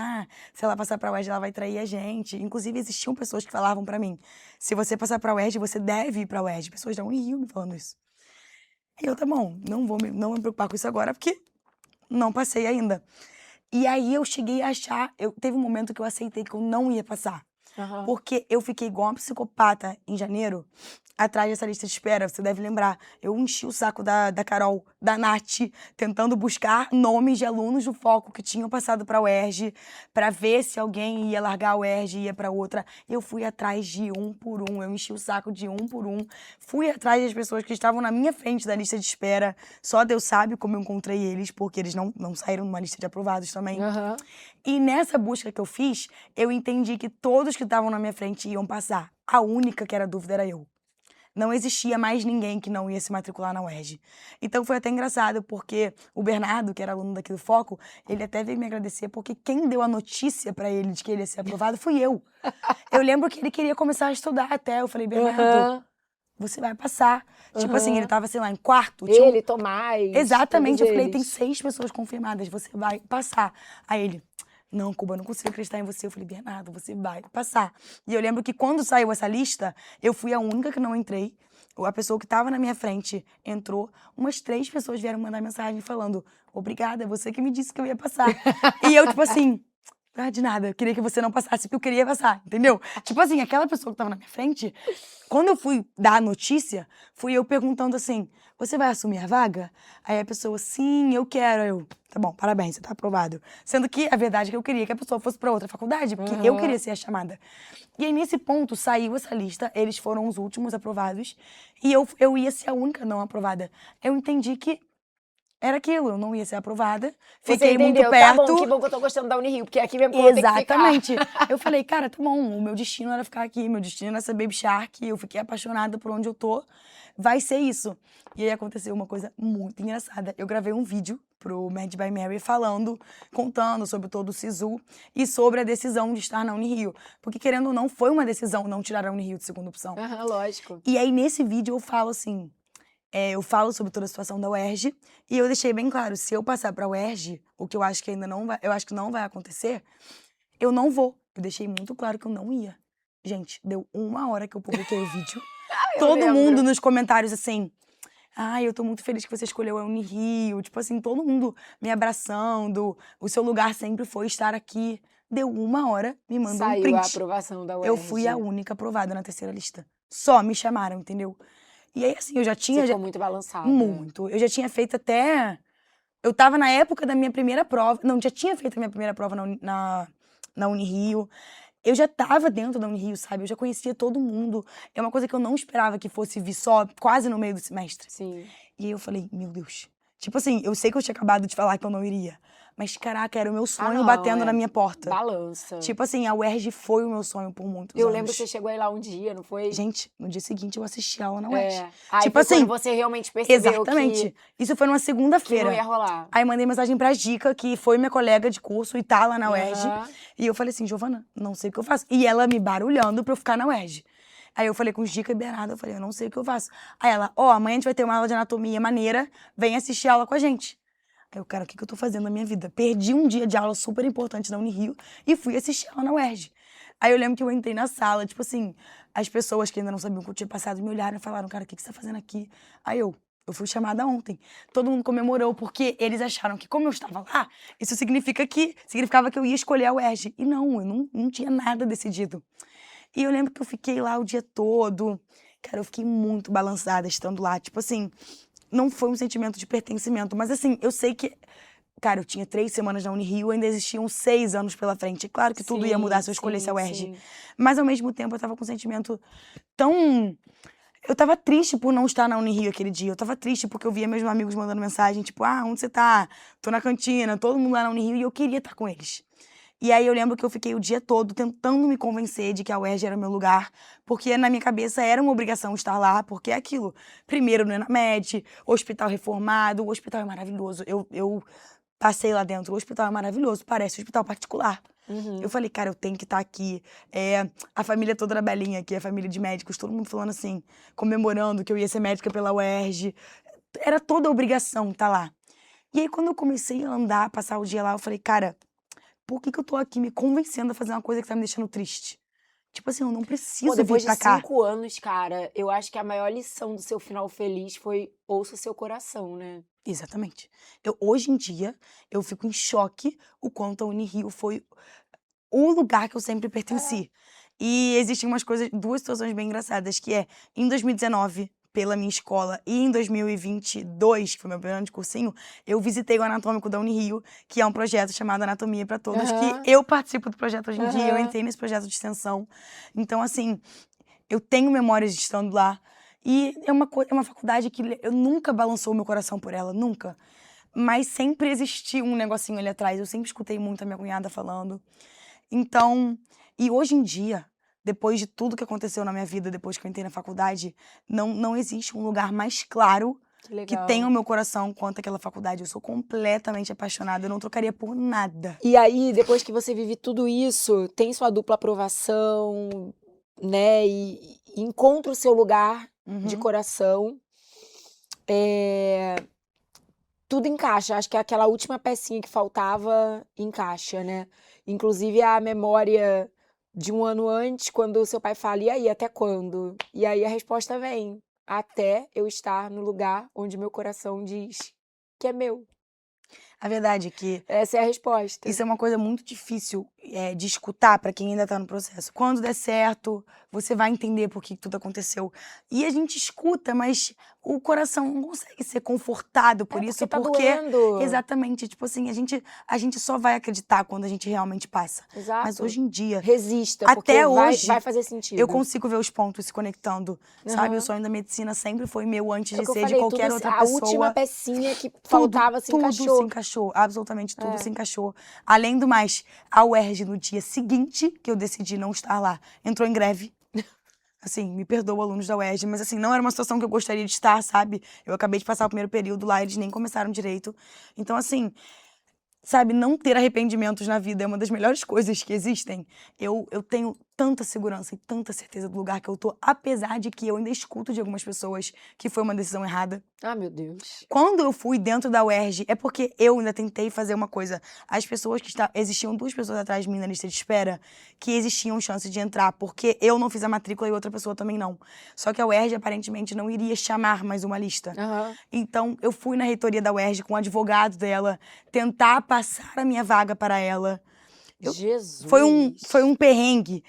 se ela passar pra UERJ, ela vai trair a gente. Inclusive, existiam pessoas que falavam pra mim, se você passar pra UERJ, você deve ir pra UERJ. Pessoas da Unirio me falando isso. E eu, tá bom, não vou não me preocupar com isso agora, porque não passei ainda. E aí eu cheguei a achar, teve um momento que eu aceitei que eu não ia passar. Aham. Porque eu fiquei igual uma psicopata em janeiro, atrás dessa lista de espera, você deve lembrar. Eu enchi o saco da Carol, da Nath, tentando buscar nomes de alunos do Foco que tinham passado pra UERJ, pra ver se alguém ia largar a UERJ e ia pra outra. Eu fui atrás de um por um, eu enchi o saco de um por um. Fui atrás das pessoas que estavam na minha frente da lista de espera. Só Deus sabe como eu encontrei eles, porque eles não saíram numa lista de aprovados também. Aham. E nessa busca que eu fiz, eu entendi que todos que estavam na minha frente iam passar. A única que era dúvida era eu. Não existia mais ninguém que não ia se matricular na UERJ. Então foi até engraçado, porque o Bernardo, que era aluno daqui do Foco, ele até veio me agradecer, porque quem deu a notícia pra ele de que ele ia ser aprovado fui eu. Eu lembro que ele queria começar a estudar até. Eu falei, Bernardo, Aham. você vai passar. Tipo assim, Aham. ele tava, sei lá, em quarto. Tinha Ele, Tomás. Exatamente, eu todos falei, tem eles. 6 pessoas confirmadas, você vai passar. Aí ele, não, Cuba, eu não consigo acreditar em você. Eu falei, Bernardo, você vai passar. E eu lembro que quando saiu essa lista, eu fui a única que não entrei. A pessoa que estava na minha frente entrou. Umas 3 pessoas vieram mandar mensagem falando, obrigada, você que me disse que eu ia passar. E eu, tipo assim, de nada, eu queria que você não passasse, porque eu queria passar, entendeu? Tipo assim, aquela pessoa que tava na minha frente, quando eu fui dar a notícia, fui eu perguntando assim, você vai assumir a vaga? Aí a pessoa, sim, eu quero. Eu, tá bom, parabéns, você tá aprovado. Sendo que a verdade é que eu queria que a pessoa fosse pra outra faculdade, porque eu Aham. queria ser a chamada. E aí, nesse ponto, saiu essa lista, eles foram os últimos aprovados, e eu ia ser a única não aprovada. Eu entendi que era aquilo, eu não ia ser aprovada, Você fiquei muito entendeu? perto. Tá bom, que bom que eu tô gostando da Unirio, porque aqui mesmo que eu vou ter que ficar. Exatamente. Eu falei, cara, tá bom, o meu destino era ficar aqui, meu destino era ser Baby Shark, eu fiquei apaixonada por onde eu tô, vai ser isso. E aí aconteceu uma coisa muito engraçada. Eu gravei um vídeo pro Mad by Mary contando sobre todo o SISU e sobre a decisão de estar na Unirio. Porque, querendo ou não, foi uma decisão não tirar a Unirio de segunda opção. Aham, lógico. E aí, nesse vídeo, eu falo assim, eu falo sobre toda a situação da UERJ e eu deixei bem claro, se eu passar pra UERJ, o que eu acho que ainda não vai, eu acho que não vai acontecer, eu não vou. Eu deixei muito claro que eu não ia. Gente, deu 1 hora que eu publiquei o vídeo. Eu Todo lembro. mundo nos comentários assim, eu tô muito feliz que você escolheu a Unirio. Tipo assim, todo mundo me abraçando. O seu lugar sempre foi estar aqui. Deu 1 hora, me mandou um Saiu print. a aprovação da UERJ. Eu fui a única aprovada na terceira lista. Só me chamaram, entendeu? E aí, assim, eu já tinha... Você ficou muito balançada. Muito. Eu já tinha feito até... Eu tava na época da minha primeira prova. Não, já tinha feito a minha primeira prova na Unirio. Eu já tava dentro da Unirio, sabe? Eu já conhecia todo mundo. É uma coisa que eu não esperava que fosse vir só quase no meio do semestre. Sim. E aí eu falei, meu Deus. Tipo assim, eu sei que eu tinha acabado de falar que eu não iria. Mas, caraca, era o meu sonho não, batendo na minha porta. Balança. Tipo assim, a UERJ foi o meu sonho por muitos eu anos. lembro que você chegou aí lá um dia, não foi? Gente, no dia seguinte eu assisti aula na UERJ. Aí tipo foi assim, quando você realmente percebeu exatamente. que Isso foi numa não segunda-feira. ia rolar. Aí mandei mensagem pra Dica, que foi minha colega de curso e tá lá na UERJ. Aham. E eu falei assim, Giovana, não sei o que eu faço. E ela me barulhando pra eu ficar na UERJ. Aí eu falei com os Dica e Bernardo, eu falei, eu não sei o que eu faço. Aí ela, amanhã a gente vai ter uma aula de anatomia maneira, vem assistir a aula com a gente. Aí eu, cara, o que eu tô fazendo na minha vida? Perdi um dia de aula super importante na Unirio e fui assistir aula na UERJ. Aí eu lembro que eu entrei na sala, tipo assim, as pessoas que ainda não sabiam o que eu tinha passado me olharam e falaram, cara, o que você tá fazendo aqui? Aí eu fui chamada ontem. Todo mundo comemorou, porque eles acharam que, como eu estava lá, isso significava que eu ia escolher a UERJ. E não, eu não tinha nada decidido. E eu lembro que eu fiquei lá o dia todo. Cara, eu fiquei muito balançada estando lá. Tipo assim, não foi um sentimento de pertencimento. Mas assim, eu sei que... Cara, eu tinha 3 semanas na Unirio, ainda existiam 6 anos pela frente. Claro que tudo ia mudar se eu escolhesse a UERJ. Sim. Mas ao mesmo tempo eu tava com um sentimento tão... Eu tava triste por não estar na Unirio aquele dia. Eu tava triste porque eu via meus amigos mandando mensagem, tipo, onde você tá? Tô na cantina, todo mundo lá na Unirio, e eu queria estar com eles. E aí eu lembro que eu fiquei o dia todo tentando me convencer de que a UERJ era o meu lugar, porque na minha cabeça era uma obrigação estar lá, porque é aquilo. Primeiro no ENAMED, hospital reformado, o hospital é maravilhoso. Eu passei lá dentro, o hospital é maravilhoso, parece um hospital particular. Uhum. Eu falei, cara, eu tenho que estar aqui. A família toda da Belinha aqui, a família de médicos, todo mundo falando assim, comemorando que eu ia ser médica pela UERJ. Era toda obrigação estar lá. E aí, quando eu comecei a andar, passar o dia lá, eu falei, cara, por que eu tô aqui me convencendo a fazer uma coisa que tá me deixando triste? Tipo assim, eu não Pô, preciso depois vir de pra cá. 5 anos, cara, eu acho que a maior lição do seu final feliz foi ouça o seu coração, né? Exatamente. Hoje em dia, eu fico em choque o quanto a Unirio foi o lugar que eu sempre pertenci. E existem duas situações bem engraçadas, que é, em 2019, pela minha escola, e em 2022, que foi meu primeiro ano de cursinho, eu visitei o Anatômico da Unirio, que é um projeto chamado Anatomia para Todos, que Aham. eu participo do projeto hoje em dia, eu Aham. entrei nesse projeto de extensão. Então, assim, eu tenho memórias de estando lá. E é uma faculdade que eu nunca balançou o meu coração por ela, nunca. Mas sempre existiu um negocinho ali atrás. Eu sempre escutei muito a minha cunhada falando. Então, e hoje em dia, depois de tudo que aconteceu na minha vida, depois que eu entrei na faculdade, não existe um lugar mais claro Que que tenha o legal. meu coração quanto aquela faculdade. Eu sou completamente apaixonada, eu não trocaria por nada. E aí, depois que você vive tudo isso, tem sua dupla aprovação, né? E encontra o seu lugar de Uhum. coração. Tudo encaixa. Acho que é aquela última pecinha que faltava encaixa, né? Inclusive a memória de um ano antes, quando o seu pai fala, e aí, até quando? E aí a resposta vem, até eu estar no lugar onde meu coração diz que é meu. A verdade é que Essa é a resposta. isso é uma coisa muito difícil de escutar para quem ainda tá no processo. Quando der certo, você vai entender por que tudo aconteceu. E a gente escuta, mas o coração não consegue ser confortado por isso, Porque tá porque doendo. exatamente, tipo assim, a gente só vai acreditar quando a gente realmente passa. Mas Exato. hoje em dia, Resista, porque até vai hoje, fazer eu sentido. consigo ver os pontos se conectando, sabe? O Aham. sonho da medicina sempre foi meu antes É o de que eu ser de falei, tudo, qualquer outra a última pessoa. pecinha que Tudo, faltava se tudo se encaixou. encaixou, absolutamente tudo É. se encaixou. Além do mais, a UERJ, no dia seguinte que eu decidi não estar lá, entrou em greve. Assim, me perdoa, alunos da UERJ, mas assim, não era uma situação que eu gostaria de estar, sabe? Eu acabei de passar o primeiro período lá, eles nem começaram direito. Então, assim, sabe, não ter arrependimentos na vida é uma das melhores coisas que existem. Eu tenho tanta segurança e tanta certeza do lugar que eu tô, apesar de que eu ainda escuto de algumas pessoas que foi uma decisão errada. Ah, meu Deus. Quando eu fui dentro da UERJ, é porque eu ainda tentei fazer uma coisa. As pessoas existiam duas pessoas atrás de mim na lista de espera que existiam chance de entrar, porque eu não fiz a matrícula e outra pessoa também não. Só que a UERJ aparentemente não iria chamar mais uma lista. Aham. Então, eu fui na reitoria da UERJ com o advogado dela, tentar passar a minha vaga para ela. Jesus. Foi um perrengue.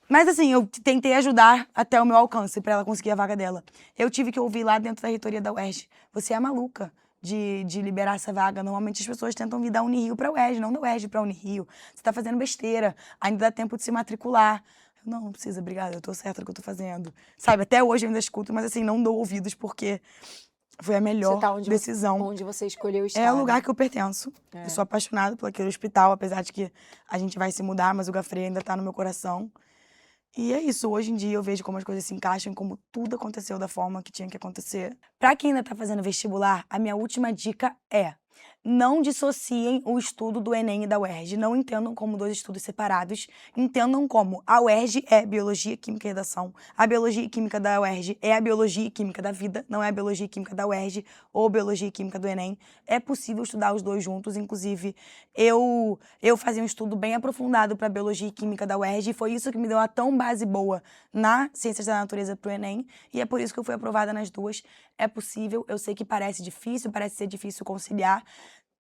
Mas assim, eu tentei ajudar até o meu alcance para ela conseguir a vaga dela. Eu tive que ouvir lá dentro da reitoria da UERJ. Você é maluca de liberar essa vaga. Normalmente as pessoas tentam vir da Unirio para a UERJ, não da UERJ para a Unirio. Você tá fazendo besteira. Ainda dá tempo de se matricular. Não precisa, obrigada, eu tô certa do que eu tô fazendo. Sabe, até hoje eu ainda escuto, mas assim, não dou ouvidos porque foi a Você melhor tá decisão. onde você escolheu estar. É o né? lugar que eu pertenço. É. Eu sou apaixonada por aquele hospital, apesar de que a gente vai se mudar, mas o Gafre ainda tá no meu coração. E é isso, hoje em dia eu vejo como as coisas se encaixam, como tudo aconteceu da forma que tinha que acontecer. Pra quem ainda tá fazendo vestibular, a minha última dica é: não dissociem o estudo do Enem e da UERJ. Não entendam como dois estudos separados. Entendam como a UERJ é Biologia, Química e Redação. A Biologia e Química da UERJ é a Biologia e Química da vida, não é a Biologia e Química da UERJ ou Biologia e Química do Enem. É possível estudar os dois juntos, inclusive eu fazia um estudo bem aprofundado para Biologia e Química da UERJ e foi isso que me deu uma tão base boa na Ciências da Natureza pro Enem e é por isso que eu fui aprovada nas duas. É possível, eu sei que parece difícil, parece ser difícil conciliar.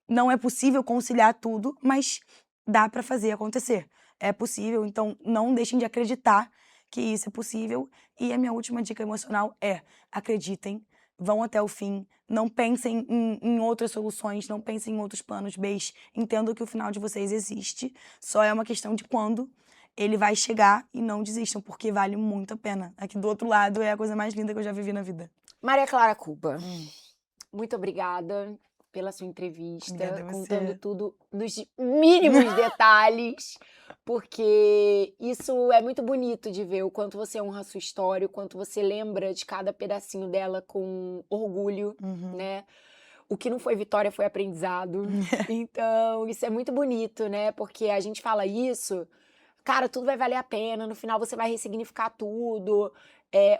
Não é possível conciliar tudo, mas dá para fazer acontecer. É possível, então não deixem de acreditar que isso é possível. E a minha última dica emocional é: acreditem, vão até o fim, não pensem em outras soluções, não pensem em outros planos B, entendam que o final de vocês existe, só é uma questão de quando ele vai chegar e não desistam, porque vale muito a pena. Aqui do outro lado é a coisa mais linda que eu já vivi na vida. Maria Clara Cuba, muito obrigada pela sua entrevista, Obrigada a você. contando tudo nos mínimos detalhes, porque isso é muito bonito de ver o quanto você honra a sua história, o quanto você lembra de cada pedacinho dela com orgulho, né? o que não foi vitória foi aprendizado. Então, isso é muito bonito, né? Porque a gente fala isso, cara, tudo vai valer a pena, no final você vai ressignificar tudo,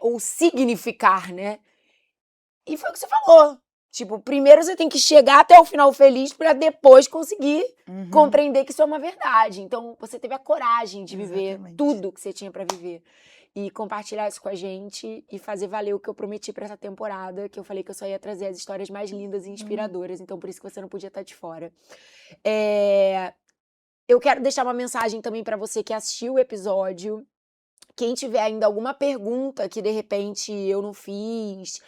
ou significar, né? E foi o que você falou. Tipo, primeiro você tem que chegar até o final feliz pra depois conseguir compreender que isso é uma verdade. Então, você teve a coragem de viver Exatamente. tudo que você tinha pra viver. E compartilhar isso com a gente e fazer valer o que eu prometi pra essa temporada, que eu falei que eu só ia trazer as histórias mais lindas e inspiradoras. Então, por isso que você não podia estar de fora. Eu quero deixar uma mensagem também pra você que assistiu o episódio. Quem tiver ainda alguma pergunta que de repente eu não fiz,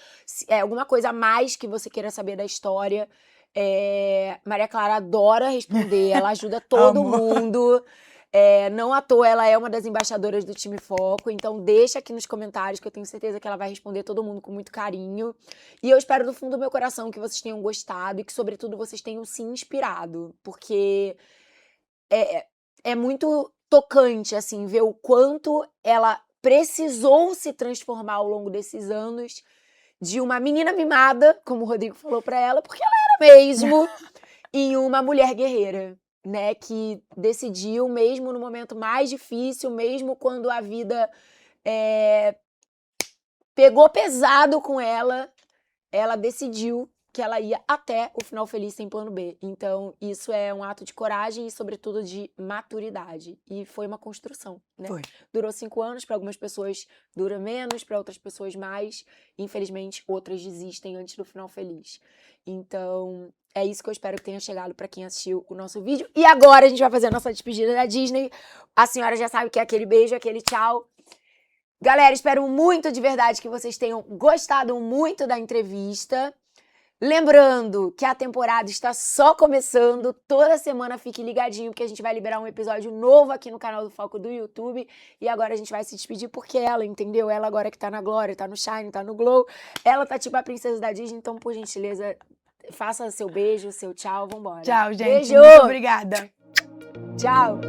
alguma coisa a mais que você queira saber da história, Maria Clara adora responder, ela ajuda todo Amo. mundo. Não à toa, ela é uma das embaixadoras do Time Foco, então deixa aqui nos comentários que eu tenho certeza que ela vai responder todo mundo com muito carinho. E eu espero do fundo do meu coração que vocês tenham gostado e que, sobretudo, vocês tenham se inspirado, porque é muito tocante, assim, ver o quanto ela precisou se transformar ao longo desses anos de uma menina mimada, como o Rodrigo falou pra ela, porque ela era mesmo, em uma mulher guerreira, né, que decidiu, mesmo no momento mais difícil, mesmo quando a vida pegou pesado com ela decidiu que ela ia até o final feliz sem plano B. Então, isso é um ato de coragem e, sobretudo, de maturidade. E foi uma construção, né? Foi. Durou 5 anos, para algumas pessoas dura menos, para outras pessoas mais. Infelizmente, outras desistem antes do final feliz. Então, é isso que eu espero que tenha chegado para quem assistiu o nosso vídeo. E agora a gente vai fazer a nossa despedida da Disney. A senhora já sabe que é aquele beijo, aquele tchau. Galera, espero muito de verdade que vocês tenham gostado muito da entrevista. Lembrando que a temporada está só começando, toda semana fique ligadinho, porque a gente vai liberar um episódio novo aqui no canal do Foco do YouTube. E agora a gente vai se despedir porque ela, entendeu? Ela agora que tá na Glória, tá no Shine, tá no Glow. Ela tá tipo a princesa da Disney, então, por gentileza, faça seu beijo, seu tchau, vambora. Tchau, gente. Beijo! Muito obrigada. Tchau!